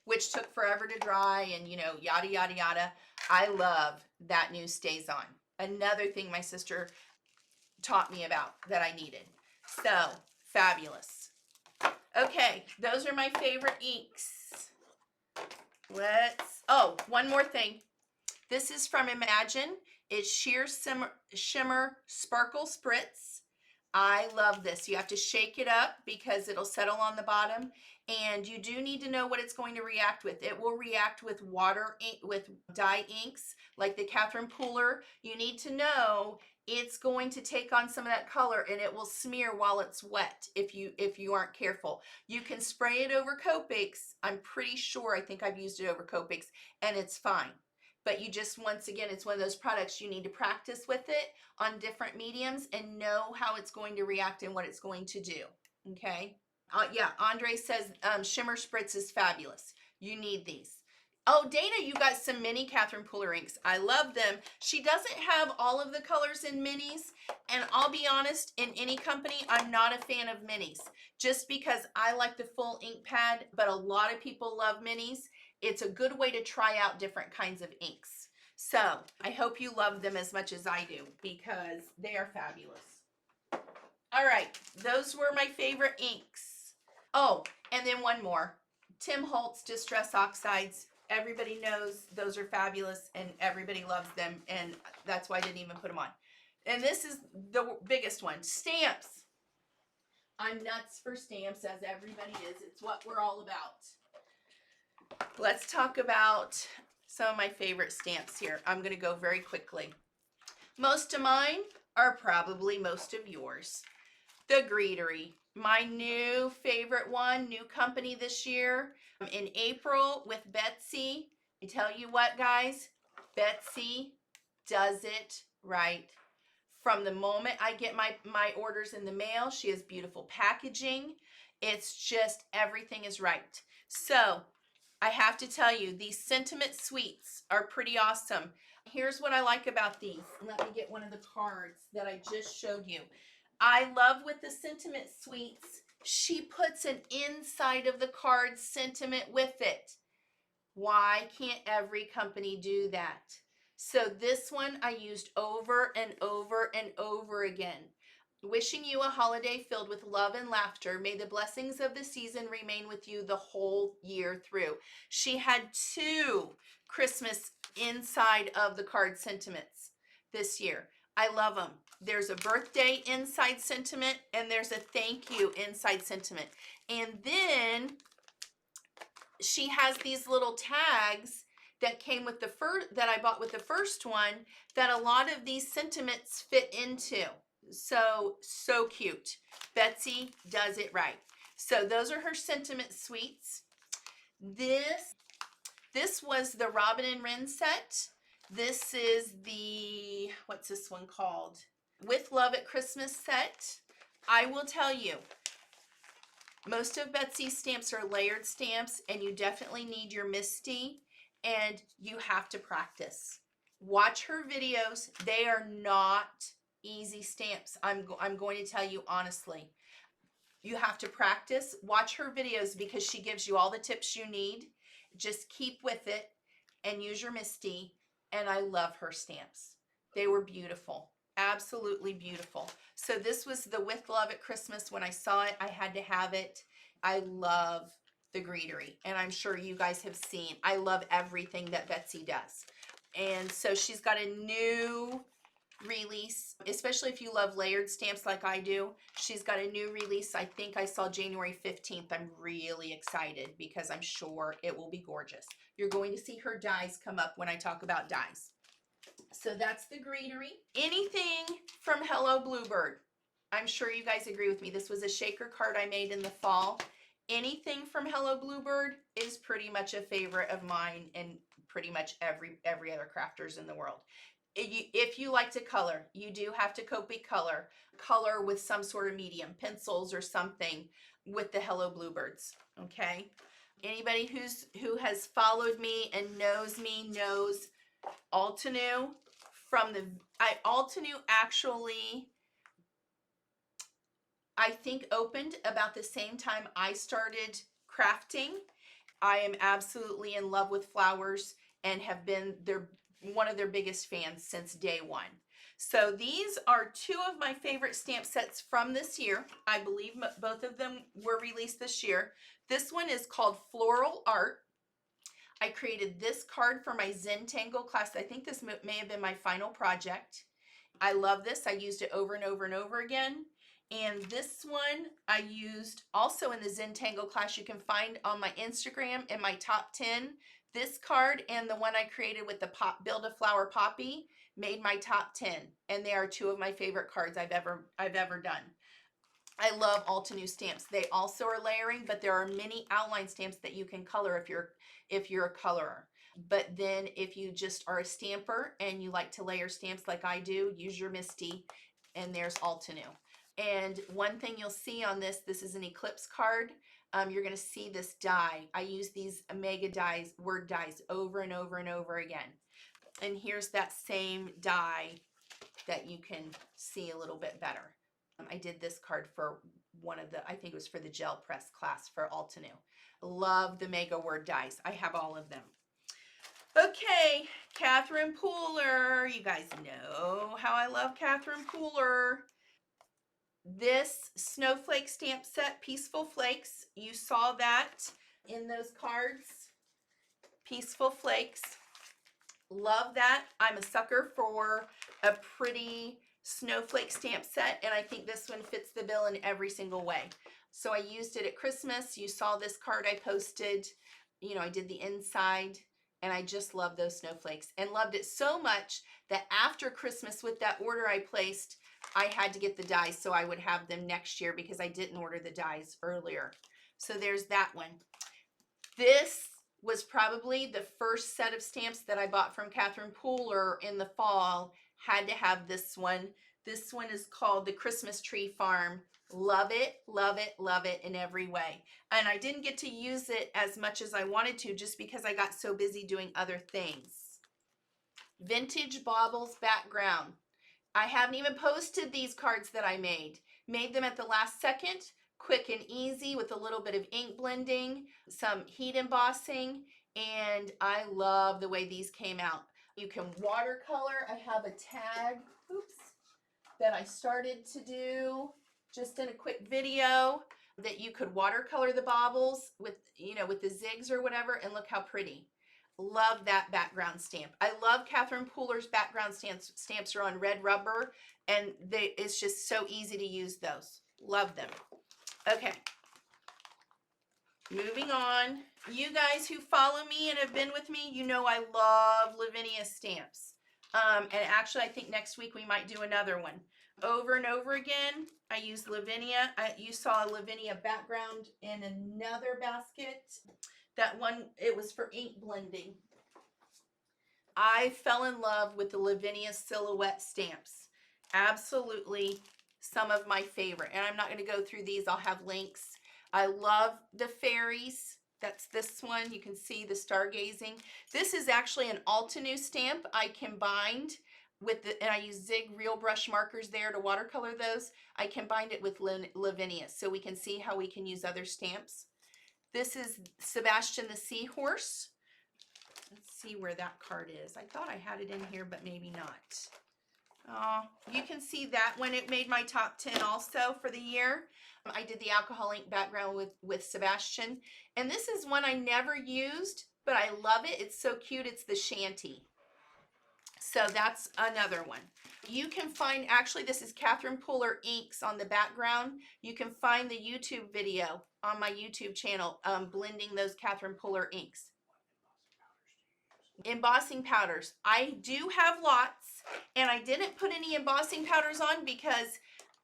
which took forever to dry and, you know, yada, yada, yada. I love that new StazOn. Another thing my sister taught me about that I needed. So, fabulous. Okay, those are my favorite inks. Oh, one more thing. This is from Imagine. It's Sheer Shimmer Sparkle Spritz. I love this. You have to shake it up because it'll settle on the bottom, and you do need to know what it's going to react with. It will react with water, with dye inks like the Catherine Pooler. You need to know it's going to take on some of that color, and it will smear while it's wet if you aren't careful. You can spray it over Copics. I'm pretty sure, I think I've used it over Copics, and it's fine. But you just, once again, it's one of those products you need to practice with it on different mediums and know how it's going to react and what it's going to do. Okay. Yeah, Andre says Shimmer Spritz is fabulous. You need these. Oh, Dana, you got some mini Catherine Pooler inks. I love them. She doesn't have all of the colors in minis, and I'll be honest, in any company, I'm not a fan of minis, just because I like the full ink pad, but a lot of people love minis. It's a good way to try out different kinds of inks. So I hope you love them as much as I do because they are fabulous. All right, those were my favorite inks. Oh, and then one more. Tim Holtz Distress Oxides. Everybody knows those are fabulous and everybody loves them, and that's why I didn't even put them on. And this is the biggest one. Stamps. I'm nuts for stamps, as everybody is. It's what we're all about. Let's talk about some of my favorite stamps here. I'm going to go very quickly. Most of mine are probably most of yours. The Greetery, my new favorite one, new company this year. In April with Betsy. I tell you what, guys, Betsy does it right. From the moment I get my orders in the mail, she has beautiful packaging. It's just everything is right. So I have to tell you, these sentiment suites are pretty awesome. Here's what I like about these. Let me get one of the cards that I just showed you. I love with the sentiment suites, she puts an inside of the card sentiment with it. Why can't every company do that? So this one I used over and over and over again. Wishing you a holiday filled with love and laughter. May the blessings of the season remain with you the whole year through. She had 2 Christmas inside of the card sentiments this year. I love them. There's a birthday inside sentiment and there's a thank you inside sentiment. And then she has these little tags that came with the first, that I bought with the first one, that a lot of these sentiments fit into. So cute. Betsy does it right. So those are her sentiment suites. This was the Robin and Wren set. This is the, what's this one called? With Love at Christmas set. I will tell you, most of Betsy's stamps are layered stamps, and you definitely need your Misty, and you have to practice. Watch her videos. They are not easy stamps. I'm going to tell you honestly. You have to practice. Watch her videos because she gives you all the tips you need. Just keep with it and use your Misty, and I love her stamps. They were beautiful. Absolutely beautiful. So this was the With Love at Christmas. When I saw it, I had to have it. I love the Greetery, and I'm sure you guys have seen. I love everything that Betsy does. And so she's got a new release, especially if you love layered stamps like I do. She's got a new release. I think I saw January 15th. I'm really excited because I'm sure it will be gorgeous. You're going to see her dies come up when I talk about dies. So that's the Greetery. Anything from Hello Bluebird. I'm sure you guys agree with me. This was a shaker card I made in the fall. Anything from Hello Bluebird is pretty much a favorite of mine and pretty much every other crafters in the world. If you like to color, you do have to Copic color with some sort of medium, pencils or something with the Hello Bluebirds, okay? Anybody who has followed me and knows me knows Altenew from the, Altenew actually, I think opened about the same time I started crafting. I am absolutely in love with flowers and have been one of their biggest fans since day one. So these are 2 of my favorite stamp sets from this year. I believe both of them were released this year. This one is called Floral Art. I created this card for my Zentangle class. I think this may have been my final project. I love this. I used it over and over and over again. And this one I used also in the Zentangle class. You can find on my Instagram in my top 10. This card and the one I created with the Build a Flower Poppy made my top 10. And they are 2 of my favorite cards I've ever done. I love Altenew stamps. They also are layering, but there are many outline stamps that you can color if you're a colorer. But then if you just are a stamper and you like to layer stamps like I do, use your Misty, and there's Altenew. And one thing you'll see on this is an eclipse card. You're going to see this die. I use these mega dies, word dies, over and over and over again. And here's that same die that you can see a little bit better. I did this card for one of the, I think it was for the gel press class for Altenew. Love the mega word dies. I have all of them. Okay, Catherine Pooler. You guys know how I love Catherine Pooler. This snowflake stamp set, Peaceful Flakes. You saw that in those cards. Peaceful Flakes. Love that. I'm a sucker for a pretty snowflake stamp set, and I think this one fits the bill in every single way. So I used it at Christmas. You saw this card I posted. You know, I did the inside And I just love those snowflakes and loved it so much that after Christmas with that order I placed, I had to get the dies so I would have them next year because I didn't order the dies earlier. So there's that one. This was probably the first set of stamps that I bought from Catherine Pooler in the fall. Had to have this one. This one is called the Christmas Tree Farm. Love it, love it, love it in every way. And I didn't get to use it as much as I wanted to just because I got so busy doing other things. Vintage Baubles background. I haven't even posted these cards that I made. Made them at the last second, quick and easy with a little bit of ink blending, some heat embossing, and I love the way these came out. You can watercolor. I have a tag, that I started to do just in a quick video that you could watercolor the baubles with, with the zigs or whatever, and look how pretty. Love that background stamp. I love Catherine Pooler's background stamps. Stamps are on red rubber, and it's just so easy to use those. Love them. Okay. Moving on. You guys who follow me and have been with me, you know I love Lavinia stamps. And actually, I think next week we might do another one. Over and over again, I use Lavinia. You saw a Lavinia background in another basket. That one, it was for ink blending. I fell in love with the Lavinia silhouette stamps. Absolutely some of my favorite. And I'm not going to go through these. I'll have links. I love the fairies. That's this one. You can see the stargazing. This is actually an Altenew stamp I combined with and I use Zig Real Brush markers there to watercolor those. I combined it with Lavinia so we can see how we can use other stamps. This is Sebastian the Seahorse. Let's see where that card is. I thought I had it in here, but maybe not. You can see that when it made my top 10 also for the year. I did the alcohol ink background with Sebastian. And this is one I never used, but I love it. It's so cute. It's the Shanty. So that's another one. You can find, actually this is Catherine Pooler inks on the background. You can find the YouTube video on my YouTube channel blending those Catherine Pooler inks. Embossing powders. I do have lots, and I didn't put any embossing powders on because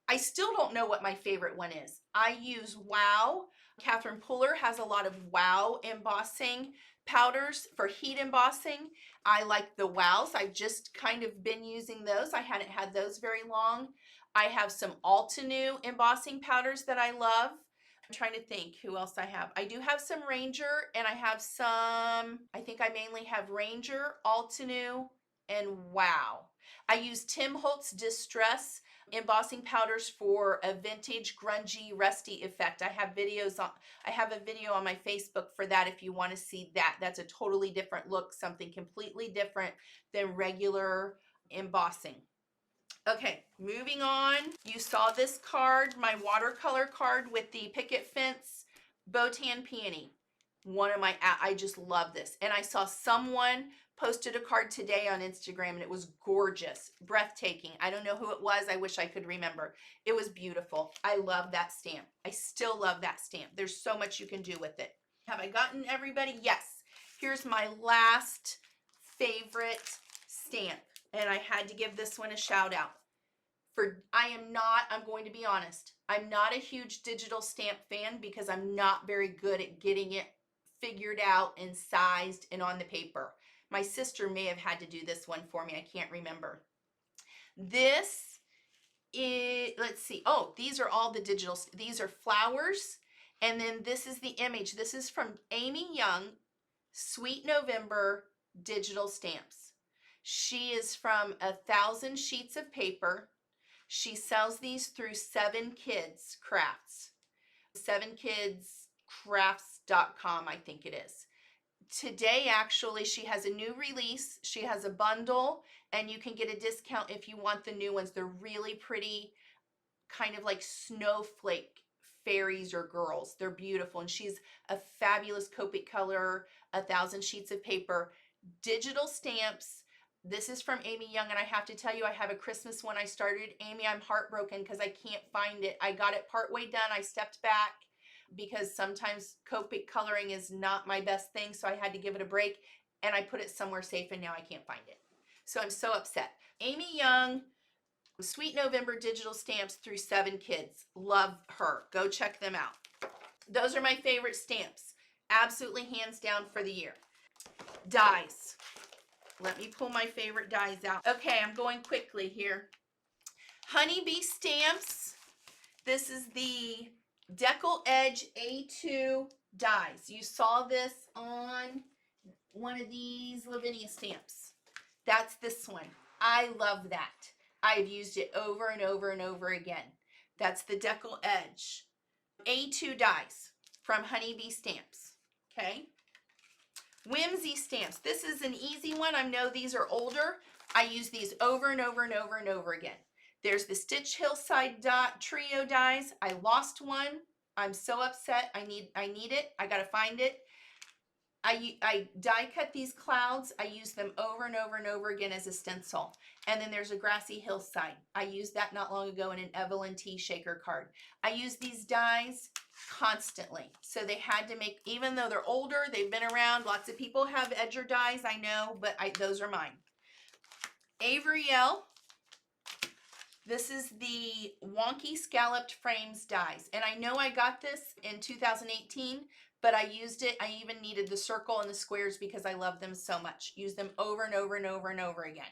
I still don't know what my favorite one is. I use Wow. Catherine Pooler has a lot of Wow embossing powders for heat embossing. I like the Wows. I've just kind of been using those. I hadn't had those very long. I have some Altenew embossing powders that I love. I'm trying to think who else I have. I do have some Ranger, and I have some, I think I mainly have Ranger, Altenew, and Wow. I use Tim Holtz Distress embossing powders for a vintage grungy rusty effect. I have a video on my Facebook for that if you want to see that. That's a totally different look, something completely different than regular embossing. Okay, moving on. You saw this card, my watercolor card with the picket fence Botan Peony. I just love this. And I saw someone posted a card today on Instagram, and it was gorgeous, breathtaking. I don't know who it was. I wish I could remember. It was beautiful. I love that stamp. I still love that stamp. There's so much you can do with it. Have I gotten everybody? Yes. Here's my last favorite stamp, and I had to give this one a shout out. I'm going to be honest, I'm not a huge digital stamp fan because I'm not very good at getting it figured out and sized and on the paper. My sister may have had to do this one for me. I can't remember. This is, let's see. Oh, these are all the digital. These are flowers. And then this is the image. This is from Amy Young, Sweet November digital stamps. She is from 1,000 sheets of paper. She sells these through 7 Kids Crafts. 7kidscrafts.com, I think it is. Today, actually, she has a new release. She has a bundle, and you can get a discount if you want the new ones. They're really pretty, kind of like snowflake fairies or girls. They're beautiful, and she's a fabulous Copic color, 1,000 sheets of paper, digital stamps. This is from Amy Young, and I have to tell you, I have a Christmas one I started. Amy, I'm heartbroken because I can't find it. I got it partway done. I stepped back because sometimes Copic coloring is not my best thing, so I had to give it a break. and I put it somewhere safe and now I can't find it. So I'm so upset. Amy Young, Sweet November digital stamps through 7 Kids. Love her. Go check them out. Those are my favorite stamps. Absolutely hands down for the year. Dies. Let me pull my favorite dies out. Okay, I'm going quickly here. Honeybee stamps. This is the Decal Edge A2 dies. You saw this on one of these Lavinia stamps. That's this one. I love that. I've used it over and over and over again. That's the Decal Edge A2 dies from Honeybee Stamps. Okay. Whimsy stamps. This is an easy one. I know these are older. I use these over and over and over and over again. There's the Stitch Hillside Trio dies. I lost one. I'm so upset. I need it. I gotta find it. I die cut these clouds. I use them over and over and over again as a stencil. And then there's a Grassy Hillside. I used that not long ago in an Evelyn T shaker card. I use these dies constantly. So they had to make, even though they're older, they've been around. Lots of people have edger dies, I know, but those are mine. Avery L. This is the Wonky Scalloped Frames dies. And I know I got this in 2018, but I used it. I even needed the circle and the squares because I love them so much. Use them over and over and over and over again.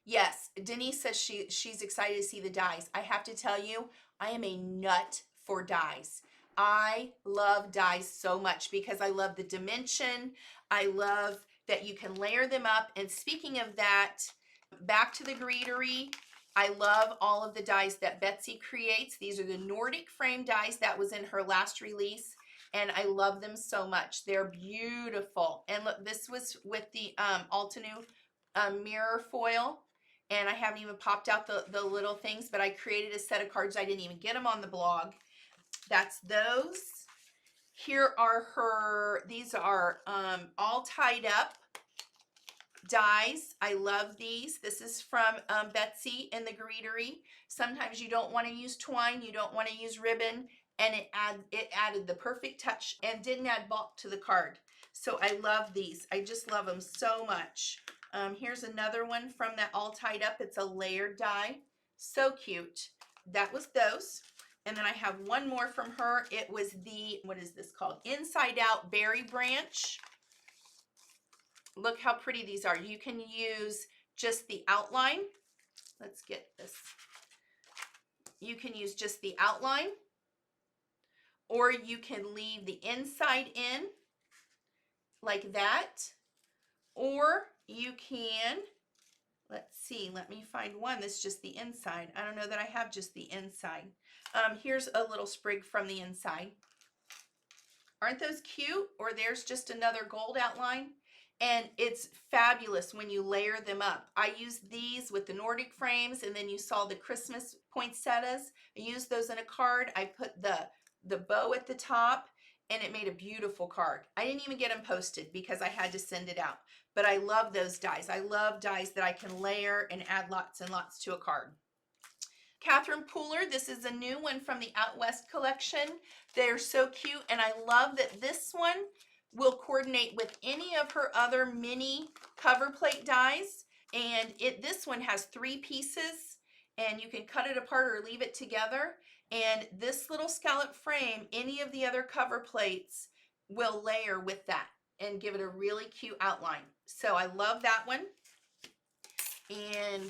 Yes, Denise says she's excited to see the dies. I have to tell you, I am a nut for dies. I love dies so much because I love the dimension. I love that you can layer them up. And speaking of that, back to the greetery, I love all of the dies that Betsy creates. These are the Nordic frame dies that was in her last release, and I love them so much. They're beautiful. And look, this was with the Altenew mirror foil, and I haven't even popped out the little things, but I created a set of cards. I didn't even get them on the blog. That's those. Here are her, these are all tied up dies. I love these. This is from Betsy in the greetery. Sometimes you don't want to use twine, you don't want to use ribbon, and it added the perfect touch and didn't add bulk to the card. So I love these. I just love them so much. Here's another one from that all tied up. It's a layered die. So cute. That was those. And then I have one more from her. It was the, what is this called? Inside Out Berry Branch. Look how pretty these are. You can use just the outline. Let's get this. You can use just the outline, or you can leave the inside in like that, or you can, let's see, let me find one that's just the inside. I don't know that I have just the inside. Here's a little sprig from the inside. Aren't those cute? Or there's just another gold outline. And it's fabulous when you layer them up. I use these with the Nordic frames, and then you saw the Christmas poinsettias. I used those in a card. I put the bow at the top, and it made a beautiful card. I didn't even get them posted because I had to send it out. But I love those dies. I love dies that I can layer and add lots and lots to a card. Catherine Pooler, this is a new one from the Out West collection. They're so cute, and I love that this one will coordinate with any of her other mini cover plate dies. And this one has 3 pieces, and you can cut it apart or leave it together. And this little scallop frame, any of the other cover plates will layer with that and give it a really cute outline. So I love that one. And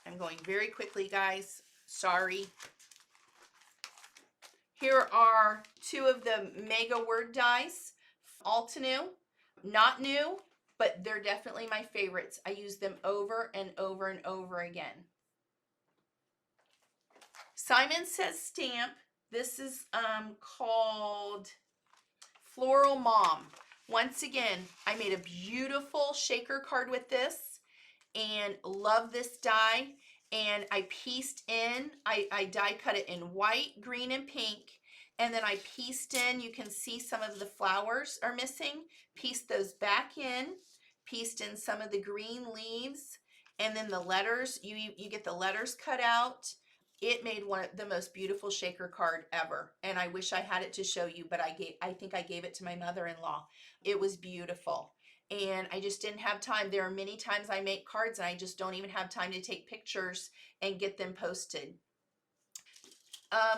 I'm going very quickly, guys. Sorry. Here are 2 of the Mega Word dies. Altenew, not new, but they're definitely my favorites. I use them over and over and over again. Simon Says stamp. This is called Floral Mom. Once again, I made a beautiful shaker card with this and love this die. And I pieced in, I die cut it in white, green, and pink. And then I pieced in, you can see some of the flowers are missing. Pieced those back in, pieced in some of the green leaves. And then the letters, you get the letters cut out. It made one of the most beautiful shaker card ever. And I wish I had it to show you, but I think I gave it to my mother-in-law. It was beautiful. And I just didn't have time. There are many times I make cards and I just don't even have time to take pictures and get them posted.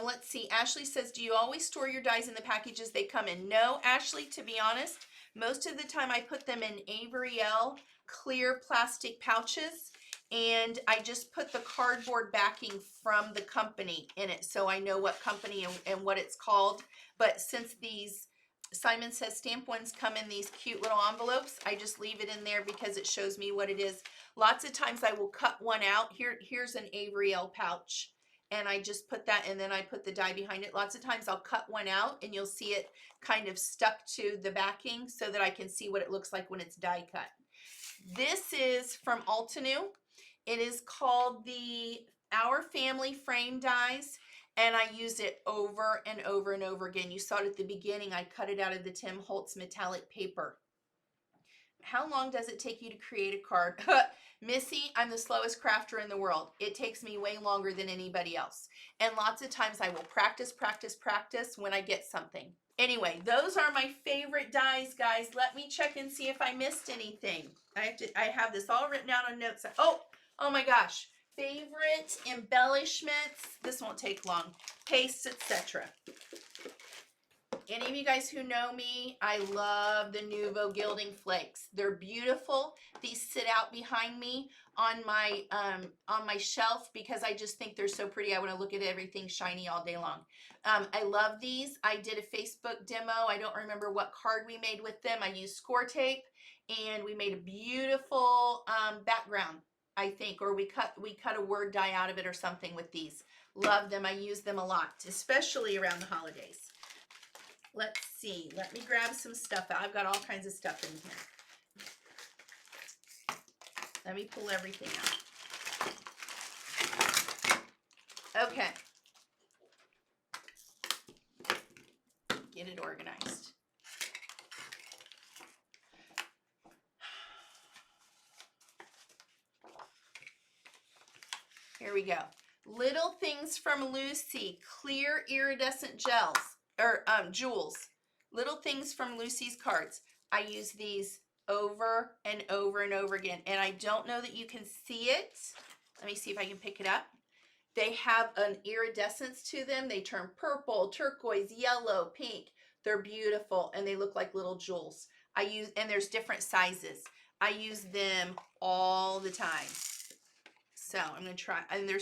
Let's see. Ashley says, do you always store your dies in the packages they come in? No, Ashley, to be honest, most of the time I put them in Avriel clear plastic pouches, and I just put the cardboard backing from the company in it so I know what company and what it's called. But since these Simon Says stamp ones come in these cute little envelopes, I just leave it in there because it shows me what it is. Lots of times I will cut one out. Here's an Avriel pouch, and I just put that, and then I put the die behind it. Lots of times I'll cut one out and you'll see it kind of stuck to the backing so that I can see what it looks like when it's die cut. This is from Altenew. It is called the Our Family Frame Dies, and I use it over and over and over again. You saw it at the beginning. I cut it out of the Tim Holtz metallic paper. How long does it take you to create a card? Missy, I'm the slowest crafter in the world. It takes me way longer than anybody else. And lots of times I will practice when I get something. Anyway, those are my favorite dies, guys. Let me check and see if I missed anything. I have this all written down on notes. Oh my gosh. Favorite embellishments. This won't take long. Pastes, etc. Any of you guys who know me, I love the Nuvo Gilding Flakes. They're beautiful. These sit out behind me on my shelf because I just think they're so pretty. I want to look at everything shiny all day long. I love these. I did a Facebook demo. I don't remember what card we made with them. I used score tape, and we made a beautiful background, I think, or we cut a word die out of it or something with these. Love them. I use them a lot, especially around the holidays. Let's see. Let me grab some stuff out. I've got all kinds of stuff in here. Let me pull everything out. Okay. Get it organized. Here we go. Little Things from Lucy, clear iridescent gels, or jewels. Little Things from Lucy's cards. I use these over and over and over again, and I don't know that you can see it. Let me see if I can pick it up. They have an iridescence to them. They turn purple, turquoise, yellow, pink. They're beautiful, and they look like little jewels. And there's different sizes. I use them all the time. So I'm going to try, and they're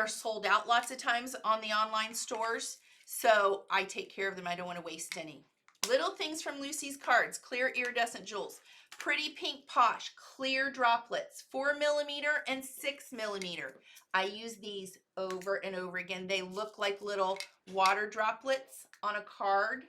sold out lots of times on the online stores. So I take care of them. I don't want to waste any. Little Things from Lucy's cards, clear iridescent jewels. Pretty Pink Posh, clear droplets, 4mm and 6mm. I use these over and over again. They look like little water droplets on a card,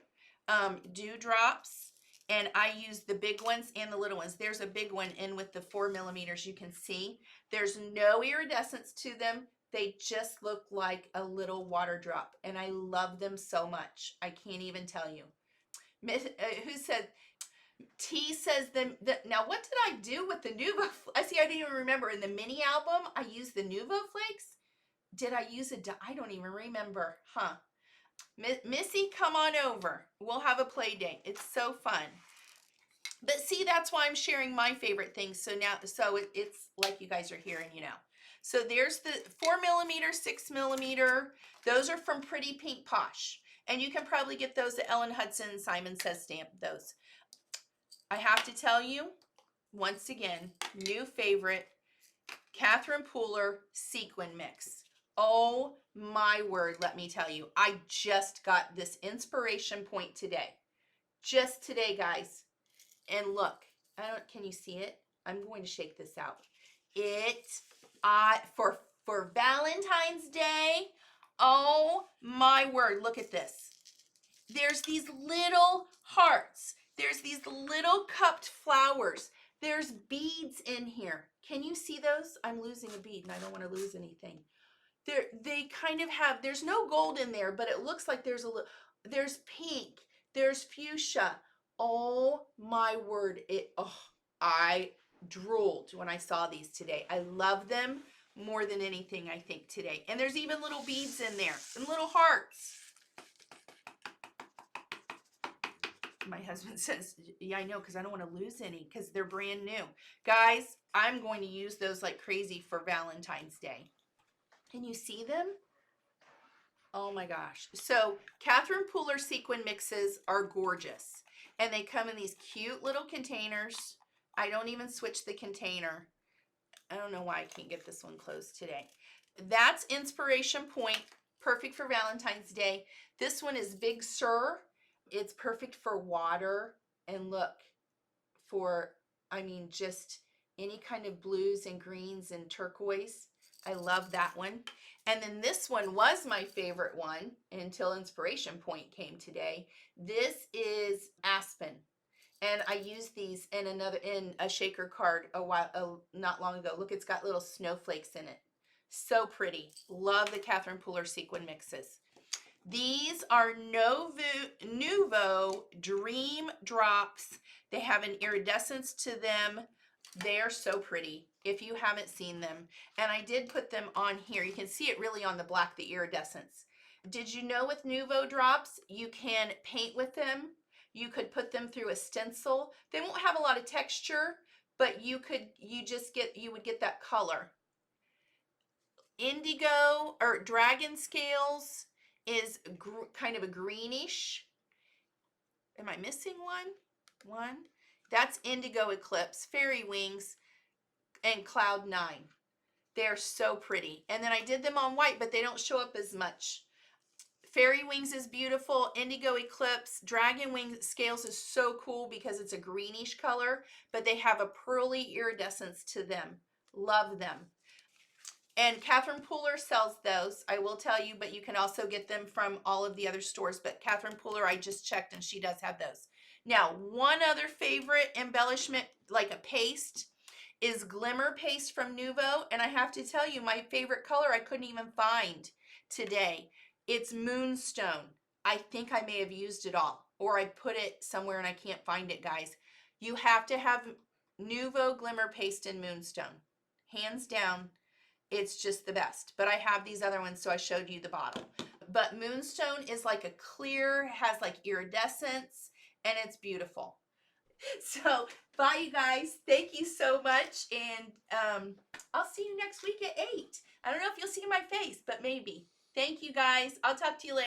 dewdrops. And I use the big ones and the little ones. There's a big one in with the 4mm, you can see. There's no iridescence to them. They just look like a little water drop, and I love them so much. I can't even tell you. Who said? T says now what did I do with the Nuvo? I didn't even remember. In the mini album, I used the Nuvo Flakes. Did I use I don't even remember. Huh? Missy, come on over. We'll have a play date. It's so fun. But see, that's why I'm sharing my favorite things. So now, it's like you guys are hearing, So there's the 4mm, 6mm. Those are from Pretty Pink Posh. And you can probably get those at Ellen Hudson. Simon Says stamp those. I have to tell you, once again, new favorite, Catherine Pooler Sequin Mix. Oh my word, let me tell you. I just got this inspiration point today. Just today, guys. And look, can you see it? I'm going to shake this out. For Valentine's Day, oh my word, look at this. There's these little hearts. There's these little cupped flowers. There's beads in here. Can you see those? I'm losing a bead and I don't want to lose anything. They kind of have, there's no gold in there, but it looks like there's pink, there's fuchsia. Oh my word, I drooled when I saw these today. I love them. more than anything, I think, today. And there's even little beads in there and little hearts. My husband says, yeah, I know, because I don't want to lose any because they're brand new. Guys, I'm going to use those like crazy for Valentine's Day. Can you see them? Oh my gosh. So Catherine Pooler sequin mixes are gorgeous. And they come in these cute little containers. I don't even switch the container. I don't know why I can't get this one closed today. That's Inspiration Point. Perfect for Valentine's Day. This one is Big Sur. It's perfect for water. And look, for, I mean, just any kind of blues and greens and turquoise. I love that one. And then this one was my favorite one until Inspiration Point came today. This is Aspen. And I used these in a shaker card not long ago. Look, it's got little snowflakes in it. So pretty. Love the Catherine Pooler sequin mixes. These are Nuvo Dream Drops. They have an iridescence to them. They are so pretty if you haven't seen them. And I did put them on here. You can see it really on the black, the iridescence. Did you know with Nuvo Drops, you can paint with them? You could put them through a stencil. They won't have a lot of texture, but you would get that color. Indigo or Dragon Scales is kind of a greenish. Am I missing one? That's Indigo Eclipse, Fairy Wings, and Cloud 9. They're so pretty. And then I did them on white, but they don't show up as much. Fairy Wings is beautiful. Indigo Eclipse. Dragon Wing Scales is so cool because it's a greenish color, but they have a pearly iridescence to them. Love them. And Catherine Pooler sells those, I will tell you, but you can also get them from all of the other stores. But Catherine Pooler, I just checked, and she does have those. Now, one other favorite embellishment, like a paste, is Glimmer Paste from Nuvo. And I have to tell you, my favorite color I couldn't even find today. It's Moonstone. I think I may have used it all, or I put it somewhere and I can't find it, guys. You have to have Nuvo Glimmer Paste in Moonstone. Hands down. It's just the best. But I have these other ones, so I showed you the bottle. But Moonstone is like a clear, has like iridescence, and it's beautiful. So, bye, you guys. Thank you so much. And I'll see you next week at 8. I don't know if you'll see my face, but maybe. Thank you, guys. I'll talk to you later.